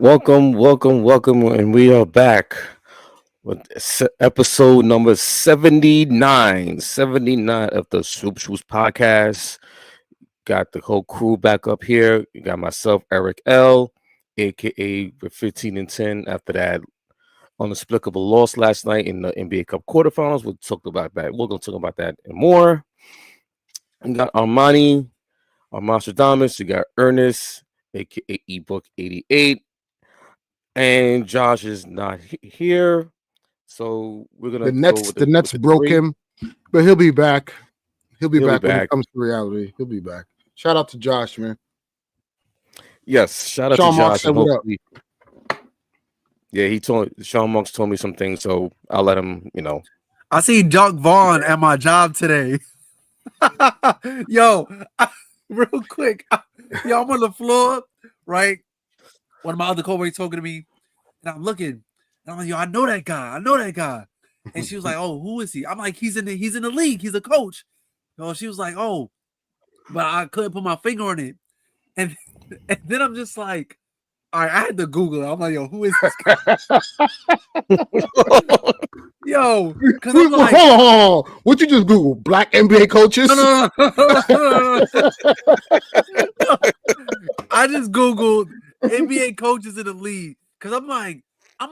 welcome, and we are back with episode number 79 of the Swoop Shoes podcast. Got the whole crew back up here. You got myself, EricL, aka with 15 and 10 after that inexplicable loss last night in the NBA Cup Quarterfinals. We'll talk about that. We're going to talk about that and more. You got Armastradamus. You got Ernest, aka ebook 88. And Josh is not here, so we're gonna go with The Nets with broke him, but he'll be back. He'll be back when it back. comes to reality. He'll be back. Shout out to Josh, man. Yes, shout out Sean to Marks Josh. said what up. Yeah, Sean Monks told me some things, so I'll let him. I see Doug Vaughn at my job today. Yo, real quick. Yo, I'm on the floor, right? One of my other coworkers talking to me, and I'm looking, and I'm like, yo, I know that guy. And she was like, oh, who is he? I'm like, he's in the league. He's a coach. Yo, she was like, oh, but I couldn't put my finger on it. And then I'm just like, all right, I had to Google it. I'm like, yo, who is this guy? Yo, because I'm like, hold on. What you just Google? Black NBA coaches? No. I just Googled NBA coaches in the league because I'm like, all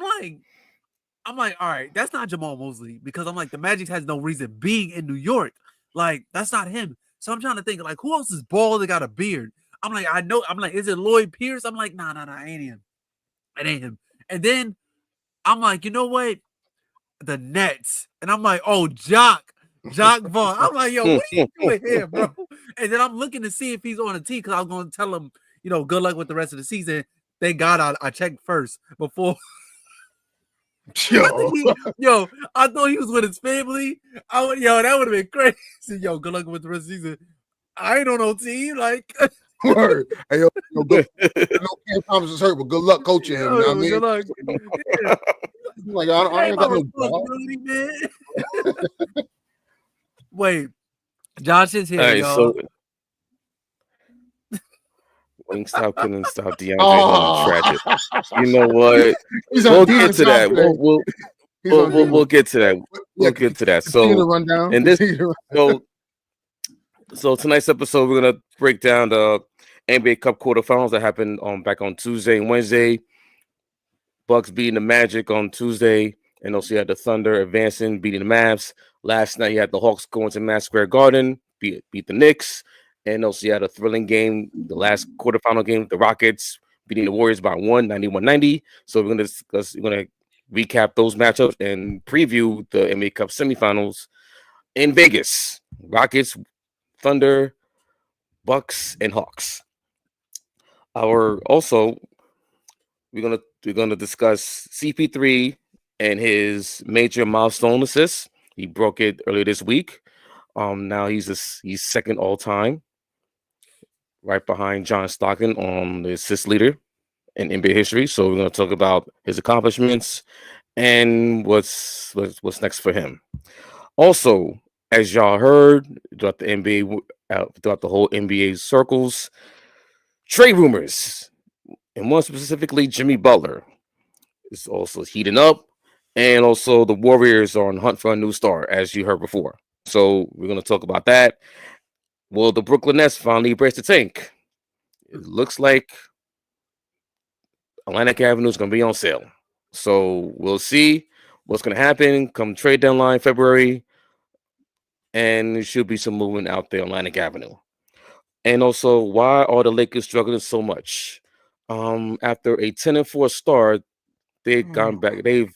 right, that's not Jamal Mosley because I'm like, the Magic has no reason being in New York. Like, that's not him. So I'm trying to think, like, who else is bald that got a beard? I'm like, I know. I'm like, is it Lloyd Pierce? I'm like, nah, it ain't him. It ain't him. And then I'm like, you know what? The Nets. And I'm like, oh, Jock Vaughn. I'm like, yo, what are you doing here, bro? And then I'm looking to see if he's on the team because I was going to tell him, good luck with the rest of the season. Thank God I checked first before. I thought he was with his family. That would have been crazy. Yo, good luck with the rest of the season. I ain't on no team. Like, Word. Hey, yo, good. I know Cam Thomas is hurt, but good luck coaching him. You know what I mean? Good luck. Yeah. Like, I ain't got no ball. Man. Wait, Josh is here, all right, y'all. Wingstop couldn't stop DeAndre Hunter. Tragic. You know what? We'll get to that. We'll get to that. We'll get to that. So tonight's episode, we're gonna break down the NBA Cup Quarterfinals that happened back on Tuesday and Wednesday. Bucks beating the Magic on Tuesday, and also you had the Thunder advancing, beating the Mavs. Last night you had the Hawks going to Madison Square Garden, beat the Knicks, and also you had a thrilling game, the last quarterfinal game, the Rockets beating the Warriors by 91-90. So we're gonna recap those matchups and preview the NBA Cup semifinals in Vegas. Rockets, Thunder, Bucks, and Hawks. We're gonna discuss CP3 and his major milestone assist. He broke it earlier this week. Now he's second all time, right behind John Stockton on the assist leader in NBA history. So we're gonna talk about his accomplishments and what's next for him. Also, as y'all heard throughout the throughout the whole NBA circles, trade rumors, and more specifically, Jimmy Butler is also heating up, and also the Warriors are on hunt for a new star, as you heard before. So we're going to talk about that. Will the Brooklyn Nets finally brace the tank? It looks like Atlantic Avenue is going to be on sale. So we'll see what's going to happen come trade deadline February, and there should be some movement out there on Atlantic Avenue. And also, why are the Lakers struggling so much? After a 10-4 start, they've gone back. They've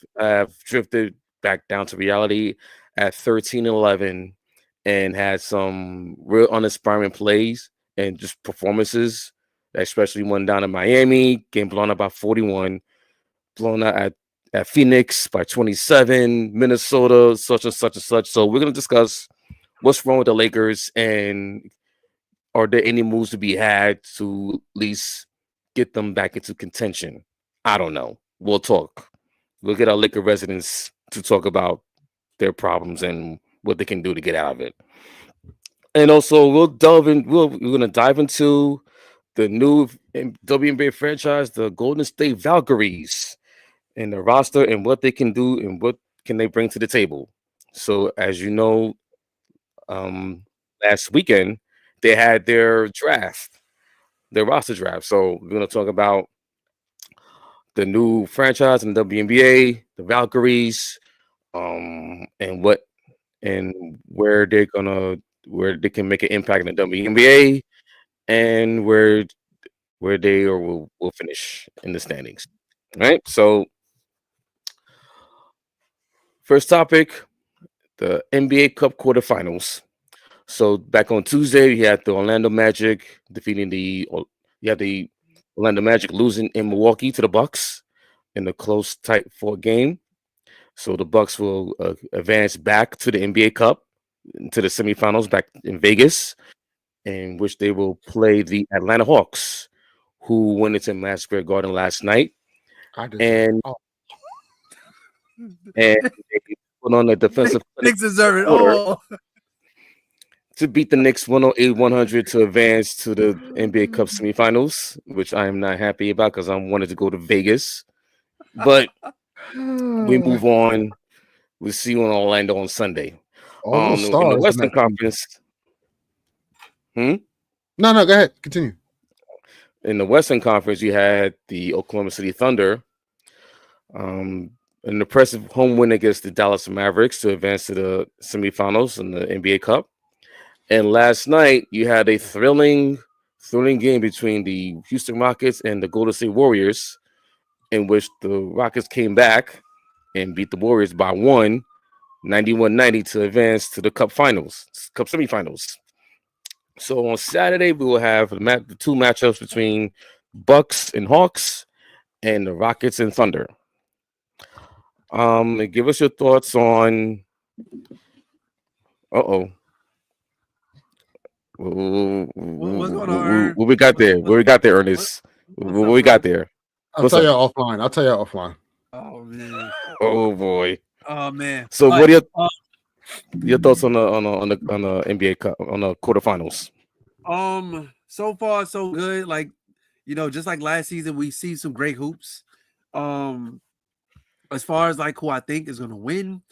drifted back down to reality at 13-11 and had some real uninspiring plays and just performances, especially one down in Miami, getting blown out by 41, blown out at Phoenix by 27, Minnesota, such and such and such. So we're going to discuss what's wrong with the Lakers and are there any moves to be had to at least get them back into contention? I don't know. We'll talk. We'll get our Laker residents to talk about their problems and what they can do to get out of it. And also, we're going to dive into the new WNBA franchise, the Golden State Valkyries, and the roster and what they can do and what can they bring to the table. So, as you know, last weekend they had their draft, their roster draft. So, we're going to talk about the new franchise in the WNBA, the Valkyries, and what and where they can make an impact in the WNBA and where they or will finish in the standings. Right. So first topic, the NBA Cup Quarterfinals. So back on Tuesday, you had the Orlando Magic defeating you had the Orlando Magic losing in Milwaukee to the Bucks in a close, tight fought game. So the Bucks will advance back to the NBA Cup to the semifinals back in Vegas, in which they will play the Atlanta Hawks, who went into Madison Square Garden last night, I deserve. and Oh, they put on a defensive Knicks deserve it quarter all. to beat the Knicks 108-100 to advance to the NBA Cup semifinals, which I am not happy about because I wanted to go to Vegas. But we move on. We'll see you in Orlando on Sunday. all those In stars the in Western that team. Conference. No, go ahead. Continue. In the Western Conference, you had the Oklahoma City Thunder, an impressive home win against the Dallas Mavericks to advance to the semifinals in the NBA Cup. And last night, you had a thrilling game between the Houston Rockets and the Golden State Warriors, in which the Rockets came back and beat the Warriors by 91-90 to advance to the Cup semifinals. So on Saturday, we will have the two matchups between Bucks and Hawks and the Rockets and Thunder. And give us your thoughts on. What's going on, What we got there? What we got there, Ernest? What we got there? I'll tell you offline. Oh man. Oh boy. Oh man. So what are your thoughts on the NBA Cup on the quarterfinals? So far so good. Like, just like last season, we see some great hoops. As far as like who I think is gonna win,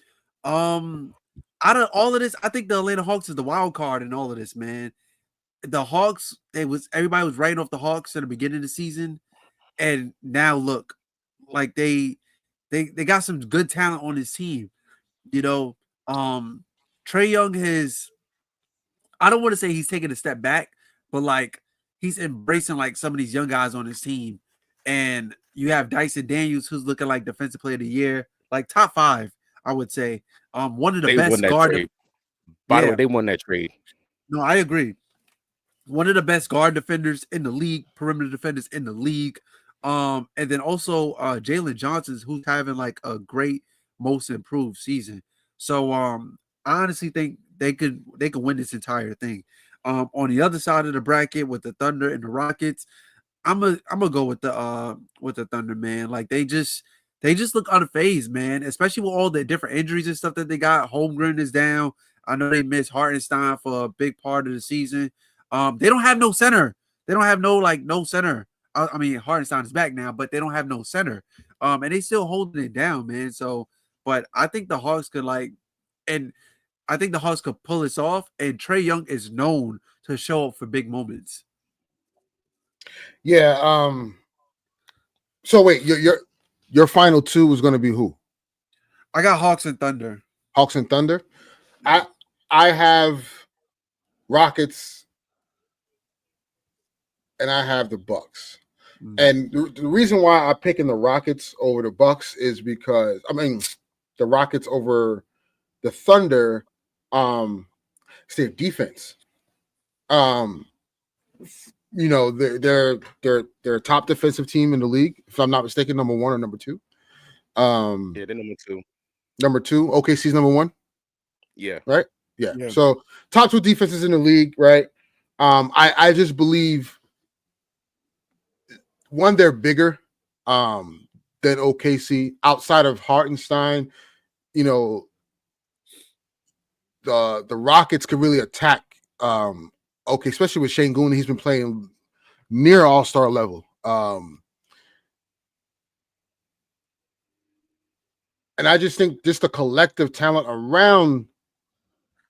out of all of this, I think the Atlanta Hawks is the wild card in all of this, man. The Hawks, everybody was writing off the Hawks at the beginning of the season, and now look, like they got some good talent on this team. Trae Young has, I don't want to say he's taking a step back, but like he's embracing like some of these young guys on his team. And you have Dyson Daniels, who's looking like defensive player of the year, like top 5, I would say. One of the best guard. By the way, they won that trade. No, I agree. One of the best guard defenders in the league, perimeter defenders in the league. And then also Jalen Johnson, who's having like a great most improved season. So I honestly think they could win this entire thing. On the other side of the bracket with the Thunder and the Rockets, I'm gonna go with the Thunder, man. Like they just look unfazed, man, especially with all the different injuries and stuff that they got. Holmgren is down. I know they missed Hartenstein for a big part of the season. They don't have no center. They don't have no center. I mean, Hartenstein is back now, but they don't have no center. And they still holding it down, man. So, but I think the Hawks could pull this off. And Trae Young is known to show up for big moments. Yeah. So wait, your final two is going to be who? I got Hawks and Thunder. Hawks and Thunder. I have Rockets, and I have the Bucks. Mm-hmm. And the reason why I'm picking the Rockets over the Bucks is because the Rockets over the Thunder. It's their defense. They're a top defensive team in the league, if I'm not mistaken, number 1 or number 2. Yeah, they're number 2. Number 2. OKC's number 1. Yeah. Right. Yeah. So top 2 defenses in the league, right? I just believe one, they're bigger than OKC. Outside of Hartenstein, the Rockets could really attack. Okay, especially with Shane Goon, he's been playing near all-star level. And I just think just the collective talent around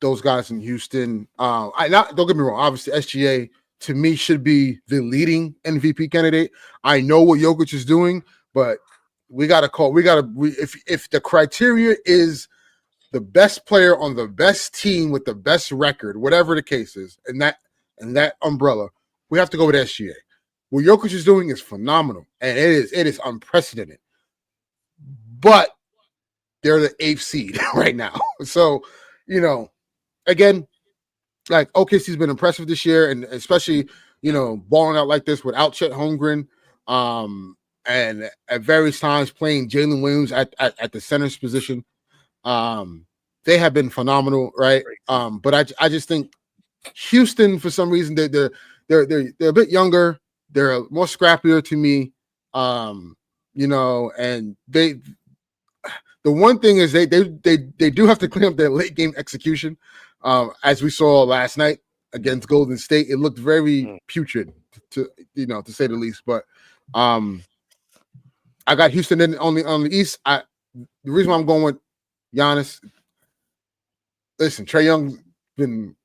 those guys in Houston. Don't get me wrong. Obviously, SGA to me should be the leading MVP candidate. I know what Jokic is doing, but if the criteria is the best player on the best team with the best record, whatever the case is, and that umbrella, we have to go with SGA. What Jokic is doing is phenomenal, and it is unprecedented. But they're the 8th seed right now. So, again, like OKC's been impressive this year, and especially, balling out like this without Chet Holmgren, and at various times playing Jalen Williams at the center's position. They have been phenomenal, right? But I just think Houston, for some reason, they're a bit younger, they're more scrappier to me, and the one thing is they do have to clean up their late game execution, as we saw last night against Golden State. It looked very putrid, to say the least. But I got Houston on the East. The reason why I'm going with Giannis, listen, Trae Young's been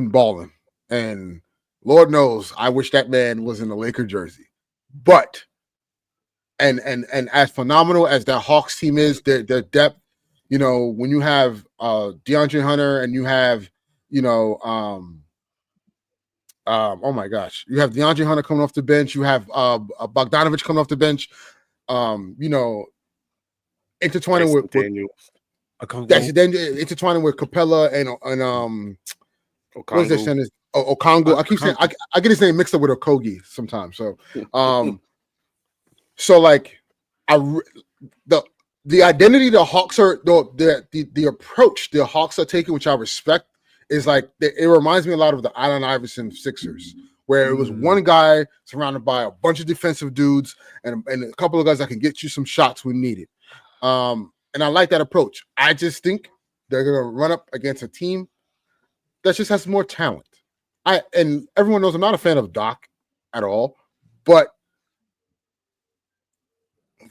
balling, and Lord knows I wish that man was in a Laker jersey. But and as phenomenal as that Hawks team is, their depth, when you have DeAndre Hunter and you have, oh my gosh, you have DeAndre Hunter coming off the bench, you have Bogdanovich coming off the bench, intertwining with intertwining with Capella and what's that center? Okongwu. I keep saying I get his name mixed up with Okogie sometimes. So so like the identity the Hawks are the approach the Hawks are taking, which I respect, is like it reminds me a lot of the Allen Iverson Sixers, where it was one guy surrounded by a bunch of defensive dudes and a couple of guys that can get you some shots when needed. And I like that approach. I just think they're going to run up against a team that just has more talent. And everyone knows I'm not a fan of Doc at all, but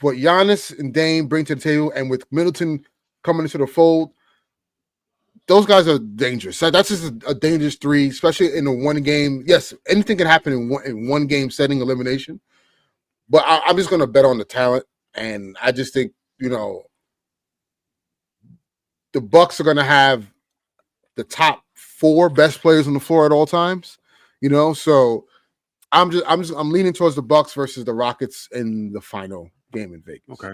what Giannis and Dame bring to the table, and with Middleton coming into the fold, those guys are dangerous. So that's just a dangerous three, especially in a one game. Yes, anything can happen in one game setting elimination, but I'm just going to bet on the talent, and I just think the Bucks are going to have the top 4 best players on the floor at all times. So I'm leaning towards the Bucks versus the Rockets in the final game in Vegas. Okay.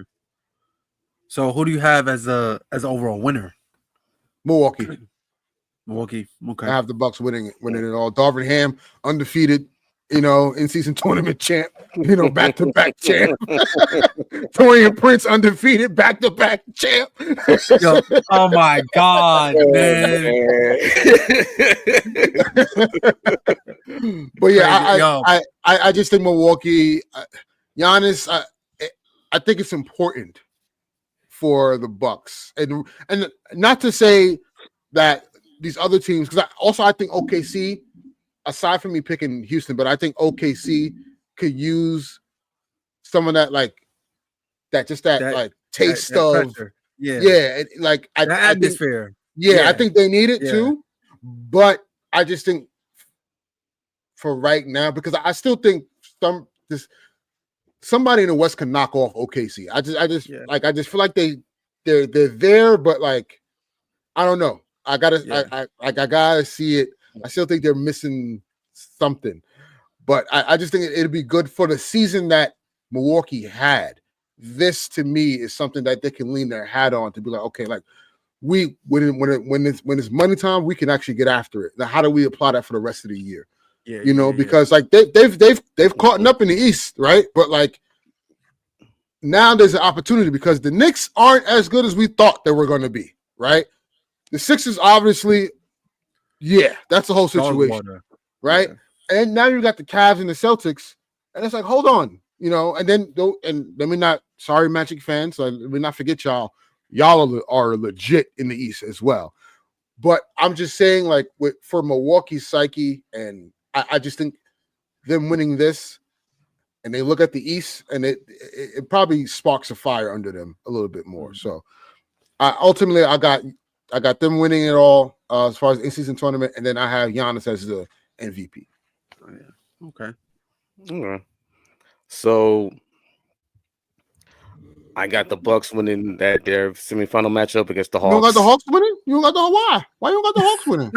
So who do you have as overall winner? Milwaukee. Okay. I have the Bucks winning it all. Darvin Ham undefeated, in-season tournament champ, back-to-back champ. Torian Prince undefeated, back-to-back champ. Yo, oh my God, man. But yeah, I just think Milwaukee, Giannis, I think it's important for the Bucks, and not to say that these other teams, because I think OKC, aside from me picking Houston, but I think OKC could use some of that taste that of pressure. Atmosphere. I think they need it too, but I just think for right now, because I still think somebody in the West can knock off OKC. I just feel like they're there, but like I don't know. I gotta see it. I still think they're missing something, but I just think it'd be good for the season that Milwaukee had. This to me is something that they can lean their hat on to be like, okay, like when it's money time, we can actually get after it. Now, how do we apply that for the rest of the year? Because like they've caught up in the East, right? But like now there's an opportunity because the Knicks aren't as good as we thought they were going to be, right? The Sixers obviously, that's the whole situation, right? Yeah. And now you got the Cavs and the Celtics, and it's like, hold on, and then let me not, sorry, Magic fans, let me not forget y'all are legit in the East as well. But I'm just saying, like, for Milwaukee's psyche, and I just think them winning this, and they look at the East, and it probably sparks a fire under them a little bit more. So, ultimately, I got them winning it all as far as in-season tournament, and then I have Giannis as the MVP. Oh, yeah. Okay. All right. So I got the Bucks winning their semifinal matchup against the Hawks. You don't got the Hawks winning? You don't got the why? Why you don't got the Hawks winning?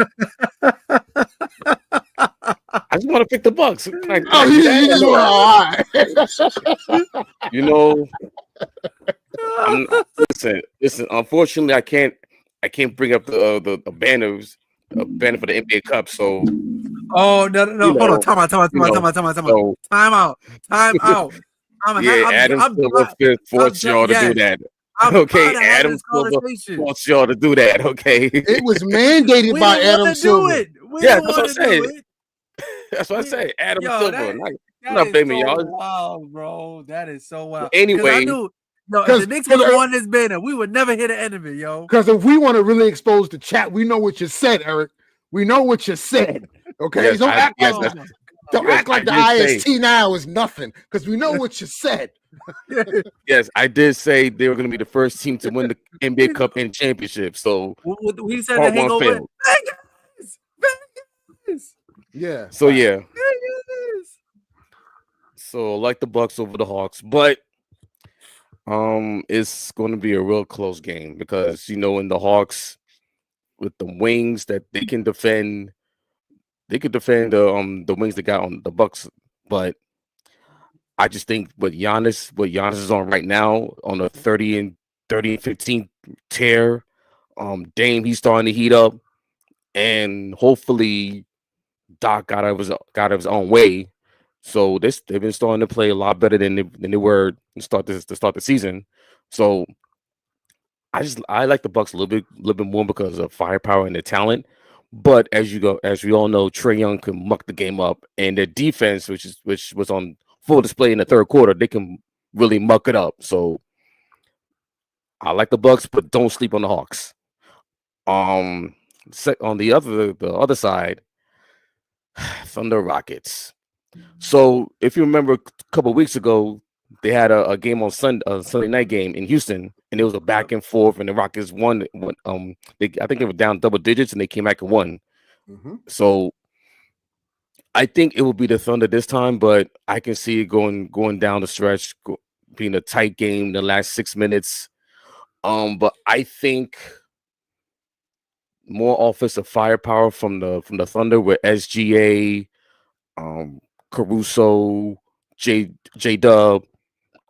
I just want to pick the Bucks. You just want You know, listen. Unfortunately, I can't bring up the banners, banner for the NBA Cup. So, oh no! Hold on, time out. So, Time out. Adam Silver forced y'all to do that. Okay, Adam Silver forced y'all to do that. Okay, it was mandated by Adam Silver. Yeah, that's what I said. That's what I say. Adam Silver. I'm not blaming y'all. Wow, bro, that is so wild. Anyway, I knew, if the Knicks would have won this banner, we would never hit the end of it, yo. Because if we want to really expose the chat, we know what you said, Eric. We know what you said. Okay, don't act like the IST now is nothing, because we know what you said. Yes, I did say they were going to be the first team to win the NBA Cup and championship. So he said the hangover. Vegas. Yeah. So yeah. So like the Bucks over the Hawks, but it's going to be a real close game because in the Hawks with the wings that they can defend, they could defend the wings they got on the Bucks, but I just think what Giannis is on right now on a 30 and 15 tear, Dame, he's starting to heat up, and hopefully Doc got out of his own way. So they've been starting to play a lot better than they were to start the season. So I like the Bucks a little bit more because of firepower and their talent. But as we all know, Trae Young can muck the game up, and their defense, which was on full display in the third quarter, they can really muck it up. So I like the Bucks, but don't sleep on the Hawks. On the other side, Thunder Rockets. So if you remember a couple of weeks ago, they had a game on Sunday night game in Houston, and it was a back and forth, and the Rockets won. I think they were down double digits, and they came back and won. Mm-hmm. So I think it will be the Thunder this time, but I can see it going down the stretch, being a tight game in the last 6 minutes. But I think more offensive firepower from the Thunder with SGA, Caruso, J Dub.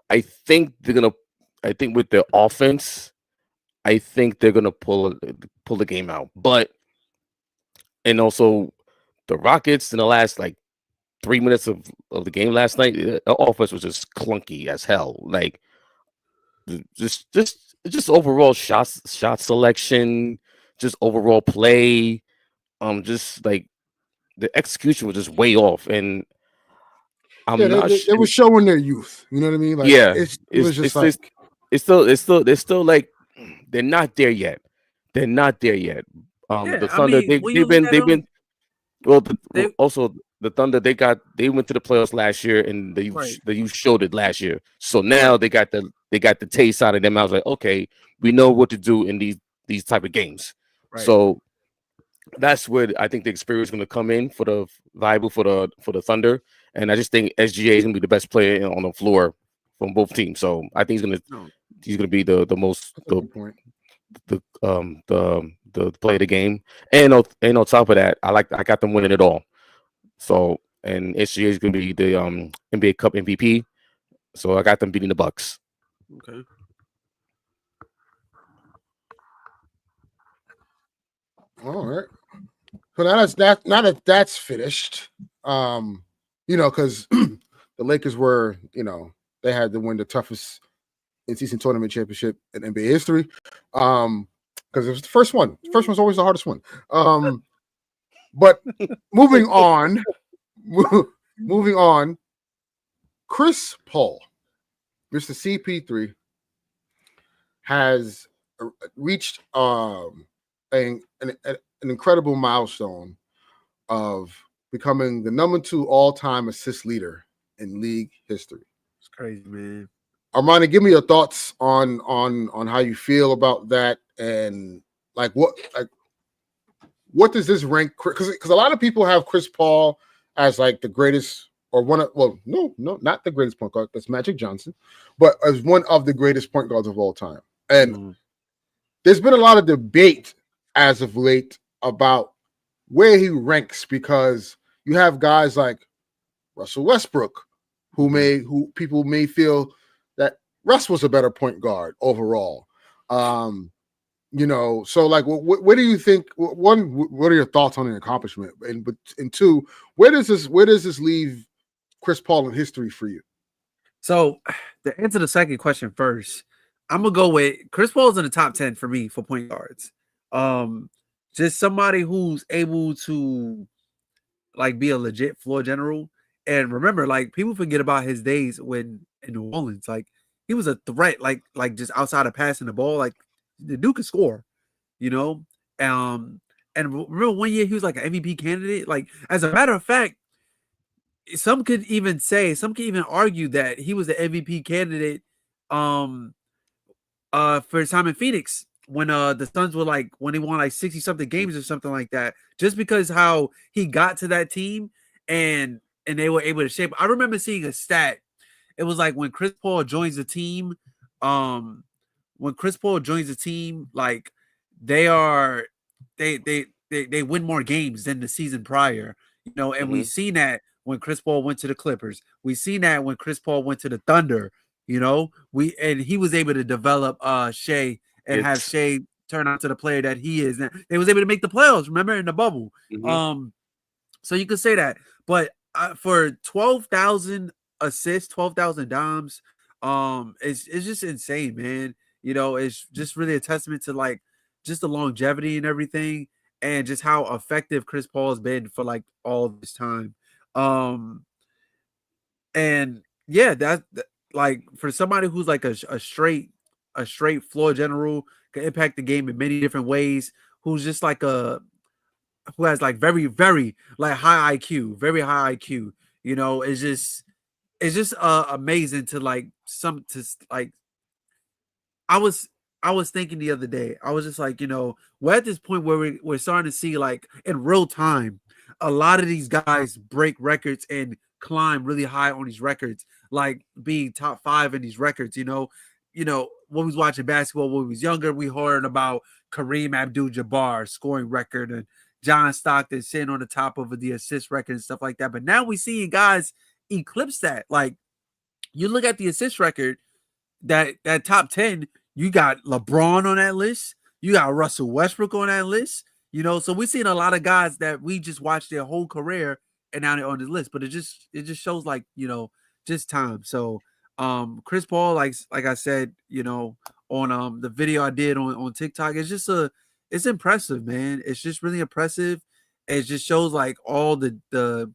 I think with their offense, I think they're gonna pull the game out. And also the Rockets in the last 3 minutes of the game last night, the offense was just clunky as hell. Like just overall shot selection, just overall play, just like the execution was just way off, and they were showing their youth. You know what I mean? Like, yeah, they're still like they're not there yet. They're not there yet. The Thunder, they've been also the Thunder, they went to the playoffs last year, and you showed it last year. So now they got the taste out of them. I was like, okay, we know what to do in these type of games. Right. So that's where I think the experience is going to come in for the Thunder, and I just think SGA is going to be the best player on the floor from both teams. So I think he's going to be the most the play of the game, and on top of that, I got them winning it all. So, and SGA is going to be the NBA Cup MVP. So I got them beating the Bucks. Okay. All right. So now that's finished. Because the Lakers were, they had to win the toughest in-season tournament championship in NBA history. Because it was the first one. The first one's always the hardest one. But moving on, Chris Paul, Mr. CP3, has reached an incredible milestone of becoming the number 2 all-time assist leader in league history. It's crazy, man. Armani, give me your thoughts on how you feel about that, and what does this rank? Because a lot of people have Chris Paul as the greatest, or one of, no, not the greatest point guard. That's Magic Johnson, but as one of the greatest point guards of all time. And there's been a lot of debate as of late about where he ranks, because you have guys like Russell Westbrook, who people may feel that Russ was a better point guard overall. So what do you think? One, what are your thoughts on the accomplishment? And two, where does this leave Chris Paul in history for you? So to answer the second question first, I'm gonna go with Chris Paul's in the top 10 for me for point guards. Just somebody who's able to be a legit floor general. And remember, people forget about his days when in New Orleans, he was a threat, just outside of passing the ball, the dude could score, And remember one year he was an MVP candidate. As a matter of fact, some could even argue that he was the MVP candidate for his time in Phoenix when the Suns were when he won 60-something games or something like that, just because how he got to that team and they were able to shape. I remember seeing a stat. It was when Chris Paul joins the team, they win more games than the season prior, and we've seen that when Chris Paul went to the Clippers. We've seen that when Chris Paul went to the Thunder, he was able to develop Shea and have Shea turn out to the player that he is. And they was able to make the playoffs, remember, in the bubble. So you could say that. But for 12,000 assists, 12,000 dimes, it's just insane, man. It's just really a testament to just the longevity and everything, and just how effective Chris Paul has been for all this time. And yeah, that for somebody who's a straight floor general, can impact the game in many different ways, who's just who has very, very high IQ, very high IQ, it's just amazing to I was thinking the other day, I was just we're at this point where we're starting to see in real time a lot of these guys break records and climb really high on these records, being top 5 in these records. When we was watching basketball when we was younger, we heard about Kareem Abdul-Jabbar scoring record and John Stockton sitting on the top of the assist record and stuff like that. But now we see guys eclipse that. You look at the assist record, that top 10, you got LeBron on that list, you got Russell Westbrook on that list, so we're seeing a lot of guys that we just watched their whole career and now they're on this list. But it just shows just time. So Chris Paul, like I said, on the video I did on TikTok, it's impressive, man. It's just really impressive. It just shows all the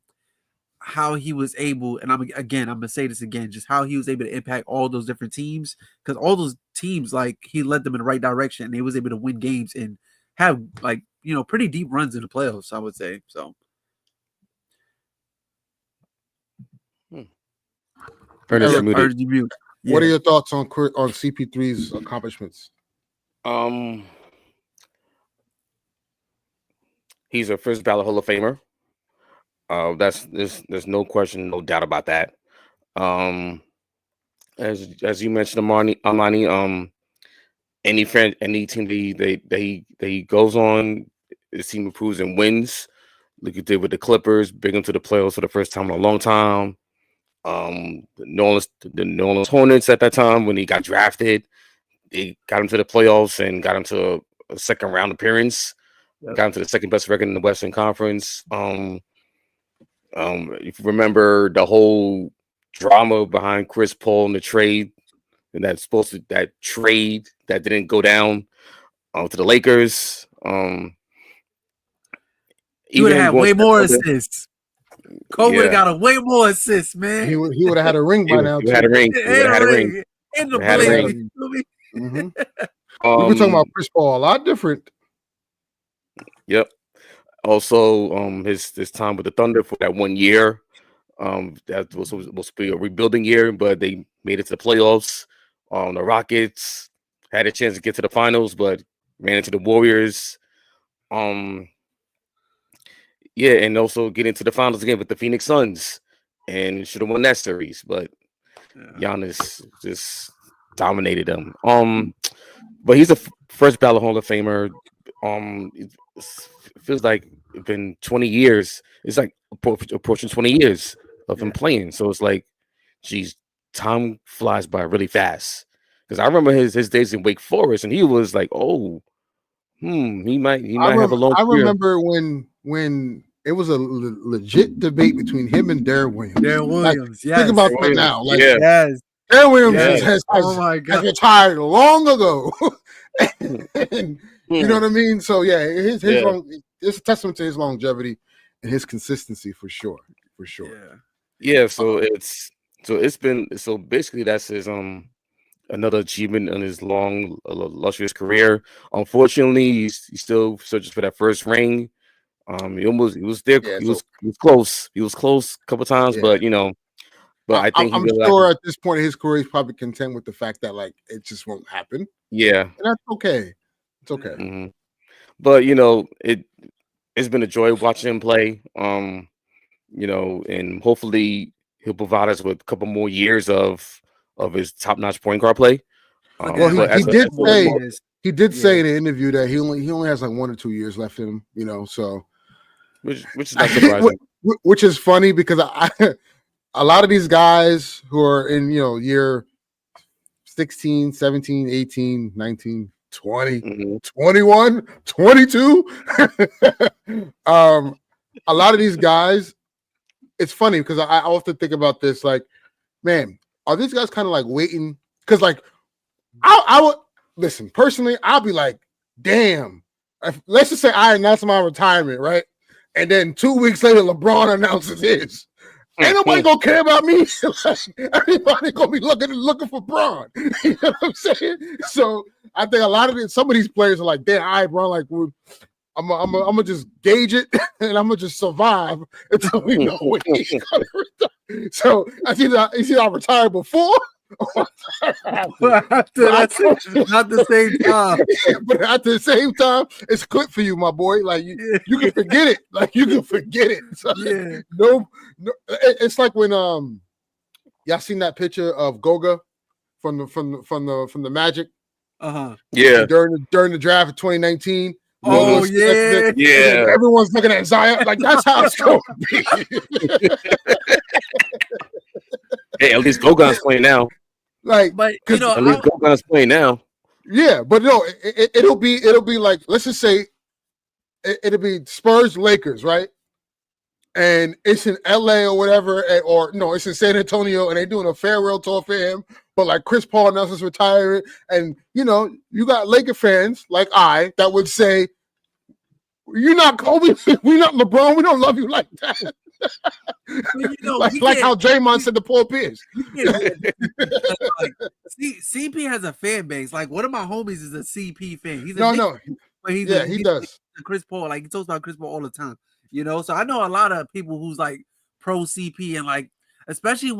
how he was able, and I'm gonna say this again, just how he was able to impact all those different teams, because all those teams, he led them in the right direction, and he was able to win games and have pretty deep runs in the playoffs, I would say. So Ernest, what are your thoughts on CP3's accomplishments? He's a first ballot Hall of Famer. There's no question, no doubt about that. As you mentioned, Armani, any team that he goes on, his team improves and wins. Look at it with the Clippers, bring them to the playoffs for the first time in a long time. The New Orleans Hornets at that time, when he got drafted, they got him to the playoffs and got him to a second round appearance. Yep. Got him to the second best record in the Western Conference. If you remember the whole drama behind Chris Paul and the trade, and that trade that didn't go down to the Lakers. He would have had way more assists. Cole would have got a way more assists, man. He would have had a ring by now. He had a ring. He would have had a ring. In the play. We were talking about Chris Paul a lot different. Yep. Also, his time with the Thunder for that 1 year. That was supposed to be a rebuilding year, but they made it to the playoffs. The Rockets had a chance to get to the finals, but ran into the Warriors. Yeah, and also get into the finals again with the Phoenix Suns, and should have won that series, but Giannis just dominated them. But he's the first ballot Hall of Famer. It feels like it's been 20 years. It's like approaching 20 years of him playing. So it's like, geez, time flies by really fast. Because I remember his days in Wake Forest, and he was like, oh, he might have a long I career. remember when it was a legit debate between him and Darren Williams. Think about that now. Like, Darren Williams has retired long ago. And, you know what I mean? So it's a testament to his longevity and his consistency for sure. Yeah. So so basically that's his another achievement in his long illustrious career. Unfortunately, he still searches for that first ring. He was there. He was close. He was close a couple times, but but I think I'm sure at this point in his career he's probably content with the fact that like it just won't happen. Yeah, and that's okay. It's okay. Mm-hmm. But it's been a joy watching him play. And hopefully he'll provide us with a couple more years of his top-notch point guard play. Well, he did say in the interview that he only has like 1 or 2 years left in him. So which is not surprising. Which is funny because a lot of these guys who are in year 16, 17, 18, 19, 20, 21, 22. A lot of these guys, it's funny because I often think about this, like, man, are these guys kind of like waiting? Because like I would listen personally, I'll be like, damn, let's just say I announce my retirement, right? And then 2 weeks later, LeBron announces his. Ain't nobody gonna care about me. Everybody gonna be looking for Bron. You know what I'm saying? So I think some of these players are like, damn, all right, Bron, like I'm gonna just gauge it and I'm gonna just survive until we know when he's gonna retire. So it's either I retire before or not the same time. But at the same time, it's good for you, my boy. Like you can forget it. Like you can forget it. So, no, it's like when y'all seen that picture of Goga from the Magic. Yeah. During the draft of 2019. Oh yeah. Everyone's looking at Zion like that's how it's going to be. Hey, at least Gogan's playing now. Like, but at least Gogan's playing now. Yeah, but no, it'll be like, let's just say it'll be Spurs Lakers, right? And it's in LA or whatever, or no, it's in San Antonio, and they're doing a farewell tour for him. But like Chris Paul announces retiring, and you got Laker fans like I that would say, "You're not Kobe, we're not LeBron, we don't love you like that." like how Draymond said to Paul Pierce. CP has a fan base. Like one of my homies is a CP fan. He does. Chris Paul, like he talks about Chris Paul all the time. So I know a lot of people who's like pro CP, and like especially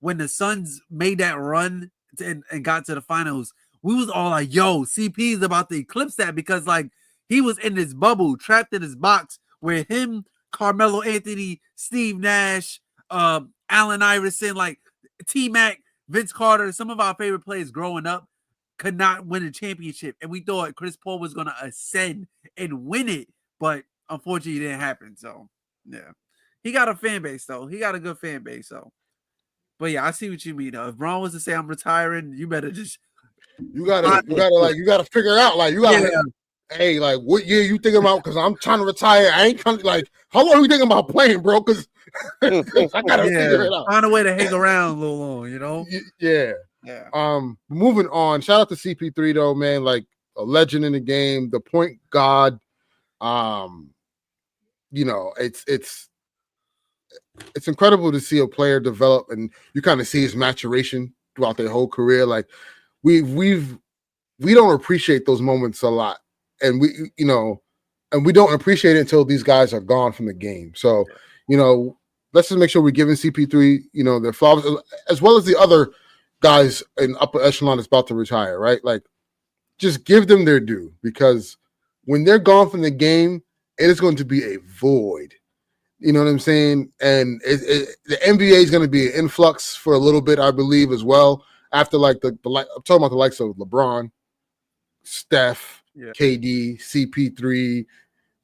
when the Suns made that run and got to the finals, we was all like, "Yo, CP is about to eclipse that," because like he was in this bubble, trapped in his box, where him, Carmelo Anthony, Steve Nash, Allen Iverson, like T-Mac, Vince Carter, some of our favorite players growing up could not win a championship. And we thought Chris Paul was going to ascend and win it. But unfortunately, it didn't happen. So, yeah. He got a fan base, though. He got a good fan base, so. But, yeah, I see what you mean, though. If Bron was to say I'm retiring, you better just. You gotta figure out, like, you gotta. Hey, like, what year you thinking about? Because I'm trying to retire. I ain't coming. Like, how long are you thinking about playing, bro? Because I gotta figure it out. Find a way to hang around a little long, Yeah. Moving on. Shout out to CP3 though, man. Like a legend in the game, the point guard. It's incredible to see a player develop, and you kind of see his maturation throughout their whole career. Like we don't appreciate those moments a lot. And we and we don't appreciate it until these guys are gone from the game. So, let's just make sure we're giving CP3, their flowers, as well as the other guys in upper echelon that's about to retire, right? Like, just give them their due, because when they're gone from the game, it is going to be a void. You know what I'm saying? And the NBA is going to be an influx for a little bit, I believe, as well. After I'm talking about the likes of LeBron, Steph, KD,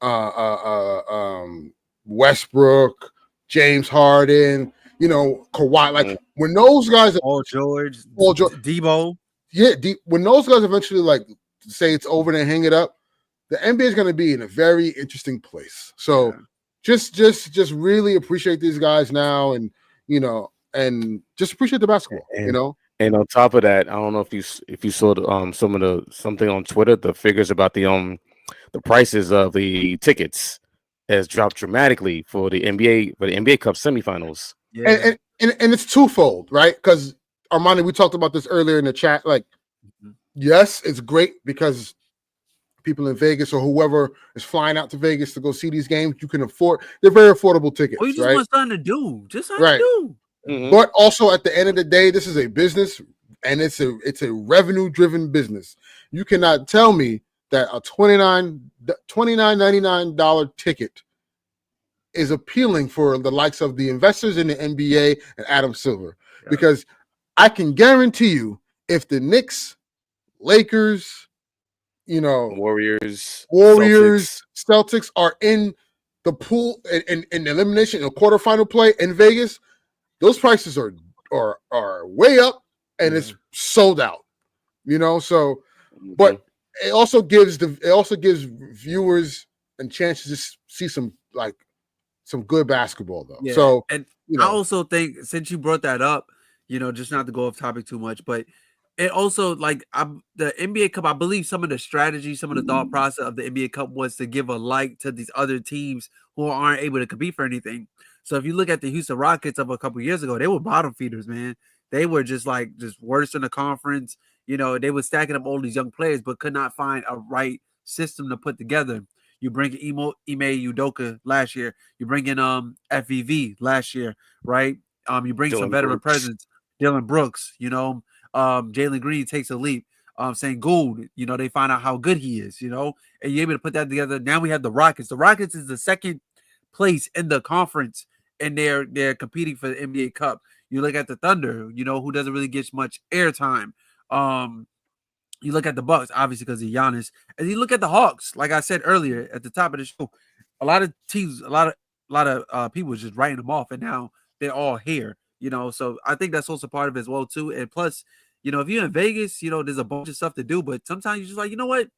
CP3, Westbrook, James Harden, Kawhi. Like when those guys, Paul George, Debo, when those guys eventually say it's over and hang it up, the NBA is going to be in a very interesting place. So just really appreciate these guys now, and and just appreciate the basketball. And on top of that, I don't know if you saw something on Twitter, the figures about the prices of the tickets has dropped dramatically for the NBA Cup semifinals. Yeah. And it's twofold, right? Because Armani, we talked about this earlier in the chat. Like, yes, it's great because people in Vegas or whoever is flying out to Vegas to go see these games, you can afford. They're very affordable tickets. Oh, you just want something to do. Just something to do. Mm-hmm. But also at the end of the day, this is a business, and it's a revenue-driven business. You cannot tell me that a $29.99 ticket is appealing for the likes of the investors in the NBA and Adam Silver. Yeah. Because I can guarantee you, if the Knicks, Lakers, Warriors, Celtics are in the pool in elimination in quarterfinal play in Vegas, those prices are way up, and it's sold out. So, but it also gives viewers a chance to just see some good basketball, though. Yeah. So, and I also think, since you brought that up, just not to go off topic too much, but it also, the NBA Cup, I believe some of the strategy, some of the thought process of the NBA Cup was to give a light to these other teams who aren't able to compete for anything. So if you look at the Houston Rockets of a couple years ago, they were bottom feeders, man. They were just worse in the conference. They were stacking up all these young players, but could not find a right system to put together. You bring in Ime Udoka last year. You bring in FVV last year, right? You bring some veteran presence, Dylan Brooks. Jalen Green takes a leap. Saying Gould, they find out how good he is. And you're able to put that together. Now we have the Rockets. The Rockets is the second place in the conference, and they're competing for the NBA Cup. You look at the Thunder, who doesn't really get much airtime. You look at the Bucks, obviously, because of Giannis, and you look at the Hawks. Like I said earlier at the top of the show, a lot of teams, a lot of people just writing them off, and now they're all here. So I think that's also part of it as well too. And plus, if you're in Vegas, there's a bunch of stuff to do, but sometimes you're just like, you know what?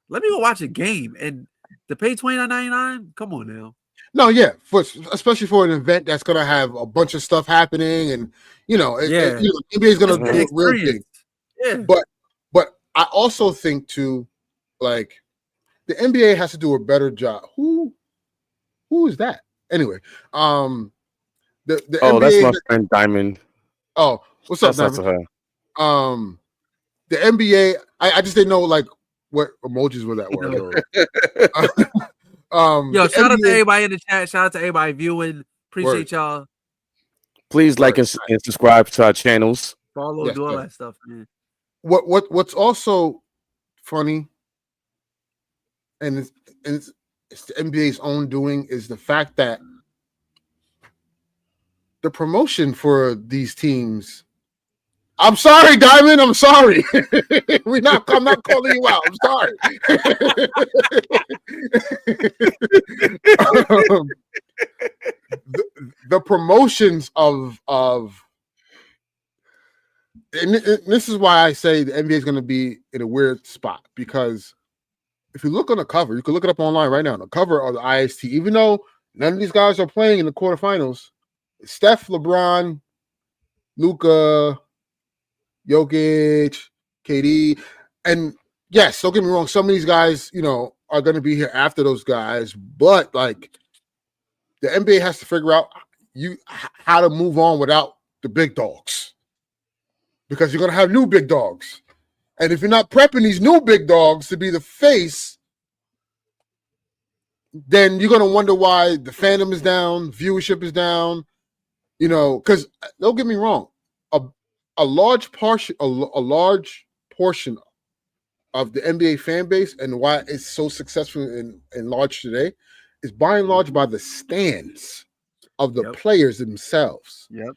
Let me go watch a game, and to pay $29.99, come on now. No, yeah, especially for an event that's gonna have a bunch of stuff happening, and NBA is gonna do it real big. Yeah, but I also think too, the NBA has to do a better job. Who is that? Anyway, the NBA, that's my friend Diamond. Oh, what's up, Diamond? The NBA, I just didn't know what emojis were that were. Yo, shout out to everybody in the chat. Shout out to everybody viewing. Appreciate y'all. Please like and subscribe to our channels. Follow, do all that stuff, man. What's also funny, and it's the NBA's own doing, is the fact that the promotion for these teams. I'm sorry, Diamond. I'm sorry. I'm not calling you out. I'm sorry. The promotions of and this is why I say the NBA is going to be in a weird spot, because if you look on the cover, you can look it up online right now. The cover of the IST, even though none of these guys are playing in the quarterfinals, Steph, LeBron, Luka, Jokic, KD, and yes, don't get me wrong, some of these guys, are going to be here after those guys, but the NBA has to figure out how to move on without the big dogs, because you're going to have new big dogs, and if you're not prepping these new big dogs to be the face, then you're gonna wonder why the fandom is down, viewership is down. You know, because don't get me wrong, a large portion of the NBA fan base and why it's so successful and large today is by and large by the stands of the players themselves. Yep.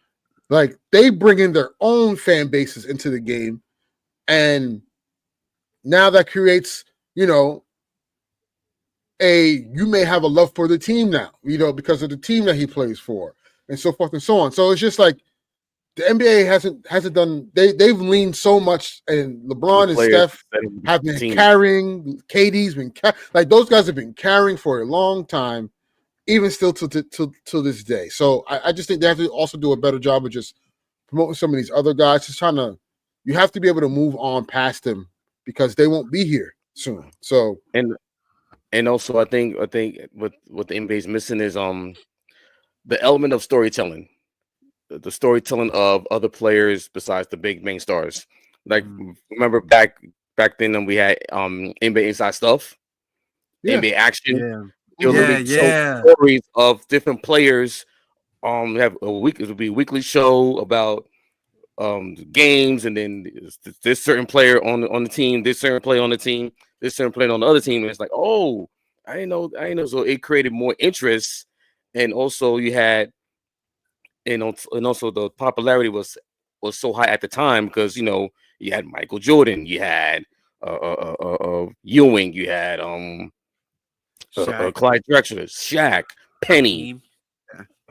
Like they bring in their own fan bases into the game, and now that creates, you know, you may have a love for the team now, you know, because of the team that he plays for, and so forth and so on. So it's just like the NBA hasn't done. They've leaned so much, and LeBron and Steph have been carrying. KD's been like those guys have been carrying for a long time, even still to this day. So I just think they have to also do a better job of just promoting some of these other guys. Just trying to, you have to be able to move on past them because they won't be here soon. So and also I think what the NBA is missing is the element of storytelling. The storytelling of other players besides the big main stars. Like remember back then we had NBA Inside Stuff, NBA Action. Stories of different players. We have a week. It would be a weekly show about games, and then this certain player on the team, this certain player on the team, this certain player on the other team. And it's like, oh, I didn't know. So it created more interest, and also you had. And also the popularity was so high at the time because, you know, you had Michael Jordan, you had Ewing, you had Clyde Drexler, Shaq, Penny,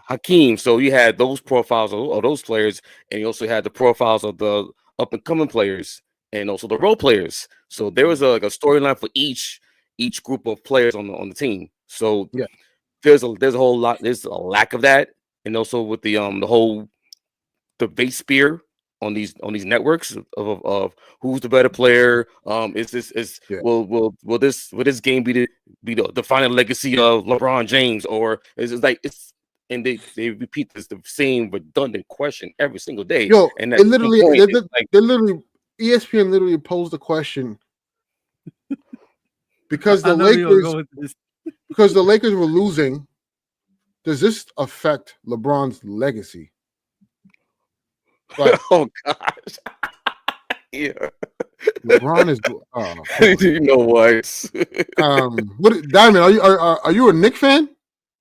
Hakeem. So you had those profiles of those players, and you also had the profiles of the up and coming players, and also the role players. So there was a storyline for each group of players on the team. So there's a whole lot. There's a lack of that. And also with the whole debate spear on these networks of who's the better player, will this game be the final legacy of LeBron James, or is it like it's, and they repeat the same redundant question every single day. Yo, and they literally ESPN literally posed the question because the Lakers were losing. Does this affect LeBron's legacy? Like, oh gosh, yeah. LeBron is. You know what? What Diamond? Are you a Knicks fan?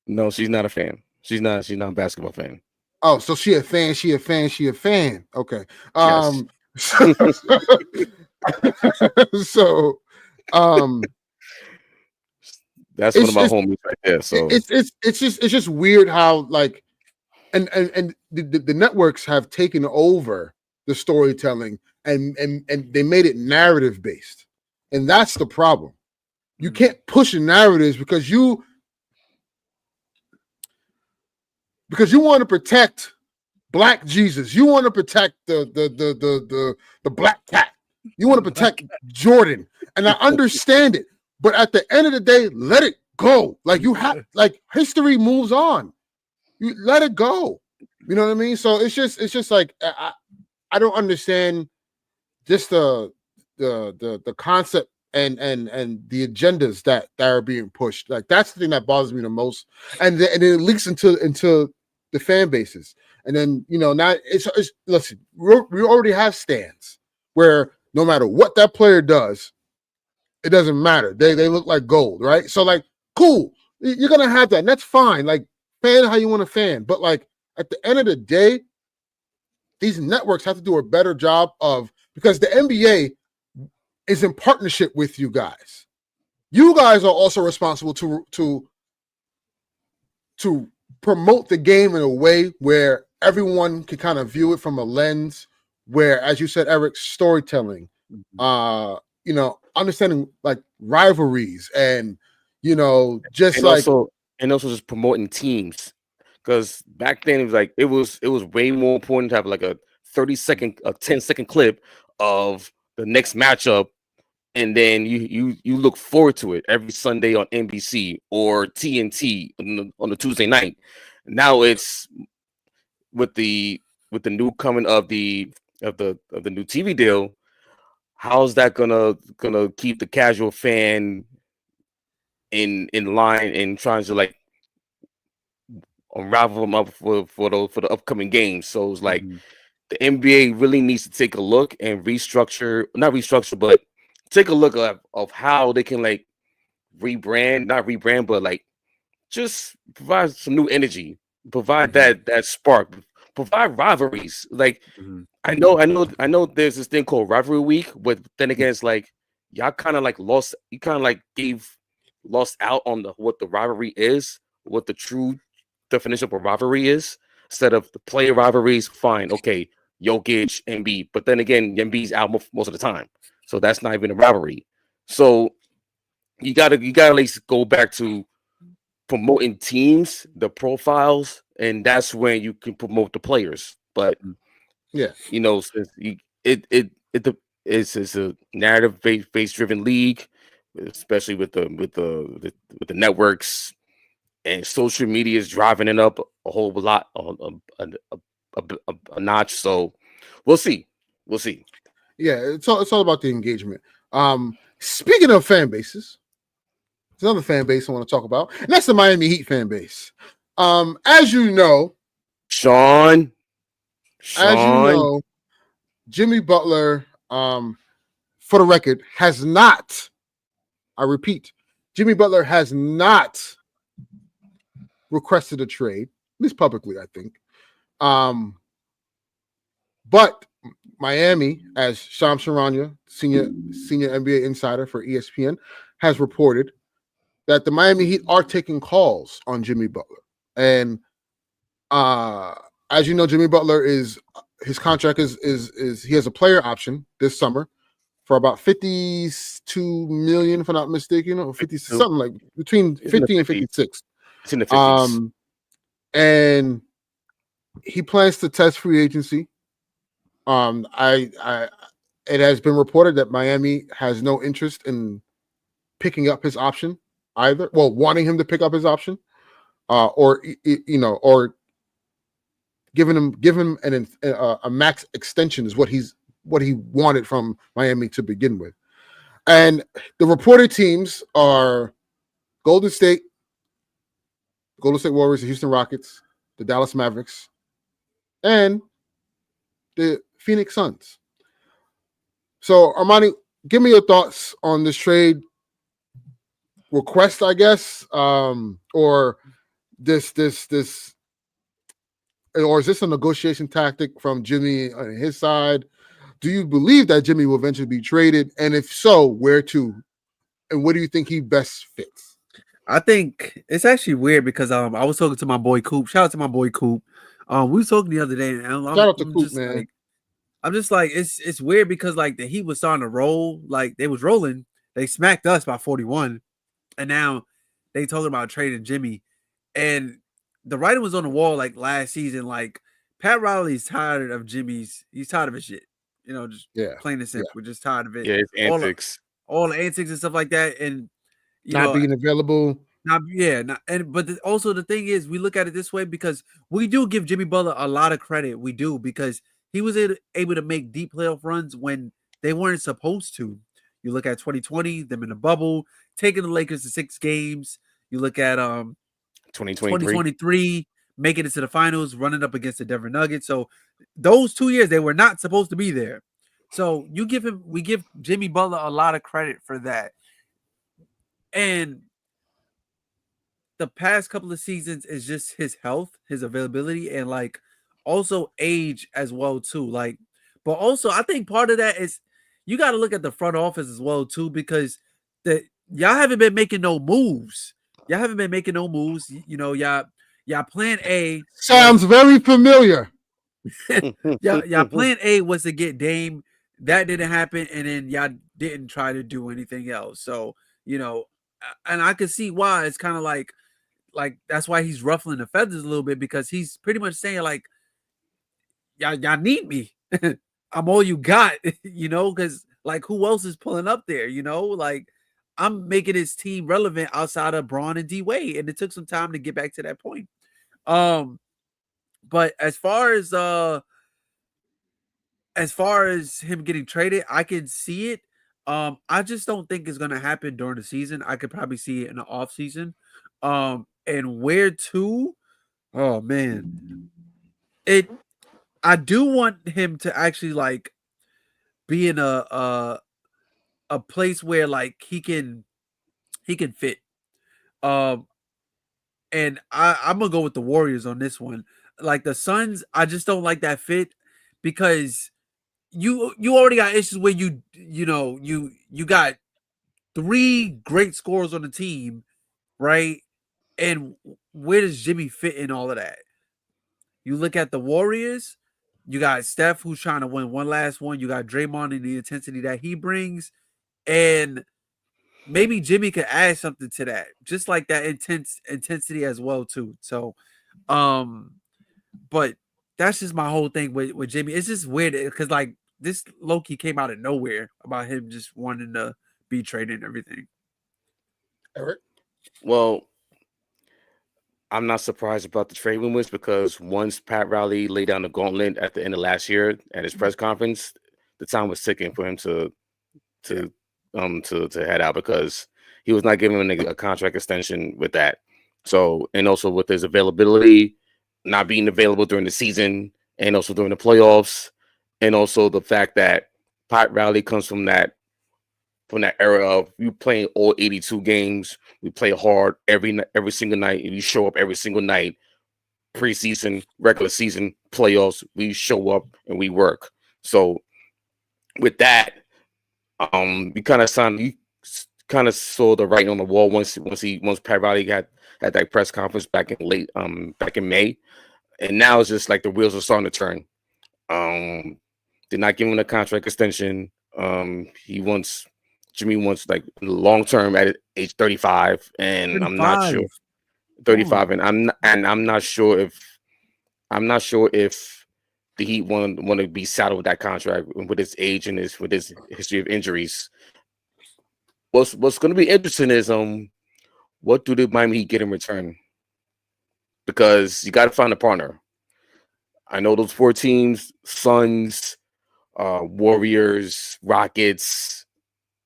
No, she's not a fan. She's not a basketball fan. Oh, so she a fan. Okay. Yes. So that's one of my homies right there. So it's just weird how like and the networks have taken over the storytelling and they made it narrative based, and that's the problem. You can't push the narratives because you want to protect Black Jesus. You want to protect the black cat. You want to protect Jordan, and I understand it. But at the end of the day, let it go. Like you have, like history moves on. You let it go. You know what I mean? So it's just like I don't understand just the concept and the agendas that are being pushed. Like that's the thing that bothers me the most. And then it leaks into the fan bases. And then now it's listen. We already have stands where no matter what that player does, it doesn't matter. They look like gold, right? So like, cool. You're gonna have that, and that's fine. Like, fan how you want to fan, but like at the end of the day, these networks have to do a better job of, because the NBA is in partnership with you guys. You guys are also responsible to promote the game in a way where everyone can kind of view it from a lens where, as you said, Eric, storytelling, understanding like rivalries and just and like also just promoting teams, because back then it was way more important to have like a 30-second, a 10-second clip of the next matchup, and then you look forward to it every Sunday on NBC or TNT on the Tuesday night. Now it's with the new coming of the new TV deal. How's that gonna keep the casual fan in line and trying to like unravel them up for the upcoming games. So it's like the NBA really needs to take a look and restructure, not restructure, but take a look of how they can like rebrand, not rebrand, but like just provide some new energy, provide that spark, provide rivalries. Like I know. There's this thing called rivalry week, but then again, it's like y'all kind of like lost. You kind of like lost out on what the rivalry is, what the true definition of a rivalry is. Instead of the player rivalries, fine, okay, Jokic, Embiid, but then again, Embiid's out most of the time, so that's not even a rivalry. So you gotta at least go back to promoting teams, the profiles, and that's when you can promote the players. But Yeah. you know, since it's a narrative based driven league, especially with the networks and social media is driving it up a whole lot a notch. So we'll see. We'll see. Yeah, it's all about the engagement. Speaking of fan bases, there's another fan base I want to talk about, and that's the Miami Heat fan base. As you know, Sean, Jimmy Butler, for the record, has not, I repeat, Jimmy Butler has not requested a trade, at least publicly, I think. But Miami, as Sham Charania, senior NBA insider for ESPN, has reported that the Miami Heat are taking calls on Jimmy Butler. And as you know, Jimmy Butler his contract is he has a player option this summer for about 52 million, if I'm not mistaken, or 50 something like between 50 and 56. It's in the 50s. And he plans to test free agency. It has been reported that Miami has no interest in picking up his option either. Well, wanting him to pick up his option, or give him a max extension is what he wanted from Miami to begin with. And the reported teams are Golden State Warriors, the Houston Rockets, the Dallas Mavericks, and the Phoenix Suns. So, Armani, give me your thoughts on this trade request, I guess, or this, or is this a negotiation tactic from Jimmy on his side? Do you believe that Jimmy will eventually be traded? And if so, where to? And where do you think he best fits? I think it's actually weird because I was talking to my boy Coop. Shout out to my boy Coop. We was talking the other day, and shout out to Coop, man. Like, I'm just like, it's weird because like the Heat was starting to roll, like they was rolling. They smacked us by 41, and now they talking about trading Jimmy. And the writing was on the wall like last season. Like Pat Riley's tired of Jimmy's. He's tired of his shit. You know, just plain and simple. We're just tired of it. Yeah, it's antics. All the antics and stuff like that, and not being available. But also the thing is, we look at it this way because we do give Jimmy Butler a lot of credit. We do, because he was able to make deep playoff runs when they weren't supposed to. You look at 2020, them in the bubble, taking the Lakers to 6 games. You look at 2023, making it to the finals, running up against the Denver Nuggets. So those 2 years, they were not supposed to be there. So we give Jimmy Butler a lot of credit for that. And the past couple of seasons is just his health, his availability, and like also age as well too. Like, but also I think part of that is you got to look at the front office as well too, because y'all haven't been making no moves. Y'all haven't been making no moves. You know, y'all plan A sounds very familiar. y'all plan A was to get Dame. That didn't happen, and then y'all didn't try to do anything else. So, you know, and I can see why. It's kind of like that's why he's ruffling the feathers a little bit, because he's pretty much saying like, y'all need me. I'm all you got, you know, because like who else is pulling up there, you know? Like I'm making his team relevant outside of Braun and D Wade, and it took some time to get back to that point. But as far as him getting traded, I can see it. I just don't think it's gonna happen during the season. I could probably see it in the off season. And where to? Oh man, it. I do want him to actually like be in a place where like he can fit. Um, and I'm gonna go with the Warriors on this one. Like the Suns, I just don't like that fit because you already got issues where you got three great scorers on the team, right? And where does Jimmy fit in all of that? You look at the Warriors, you got Steph who's trying to win one last one. You got Draymond and the intensity that he brings, and maybe Jimmy could add something to that, just like that intensity as well too. So, um, but that's just my whole thing with Jimmy. It's just weird because like this Loki came out of nowhere about him just wanting to be traded and everything. Eric? Well, I'm not surprised about the trade rumors because once Pat Riley laid down the gauntlet at the end of last year at his press conference, the time was ticking for him to head out because he was not giving a contract extension with that. So, and also with his availability not being available during the season and also during the playoffs, and also the fact that Pat Riley comes from that era of you playing all 82 games. We play hard every single night, and you show up every single night. Preseason, regular season, playoffs, we show up and we work. So with that, you kind of saw the writing on the wall once Pat Riley got at that press conference back in May, and now it's just like the wheels are starting to turn. They're not giving him a contract extension. Jimmy wants like long term at age 35, and 35. I'm not sure 35, and I'm not sure if the Heat want to be saddled with that contract with his age and with his history of injuries. What's going to be interesting is what do the Miami Heat get in return? Because you got to find a partner. I know those four teams: Suns, Warriors, Rockets,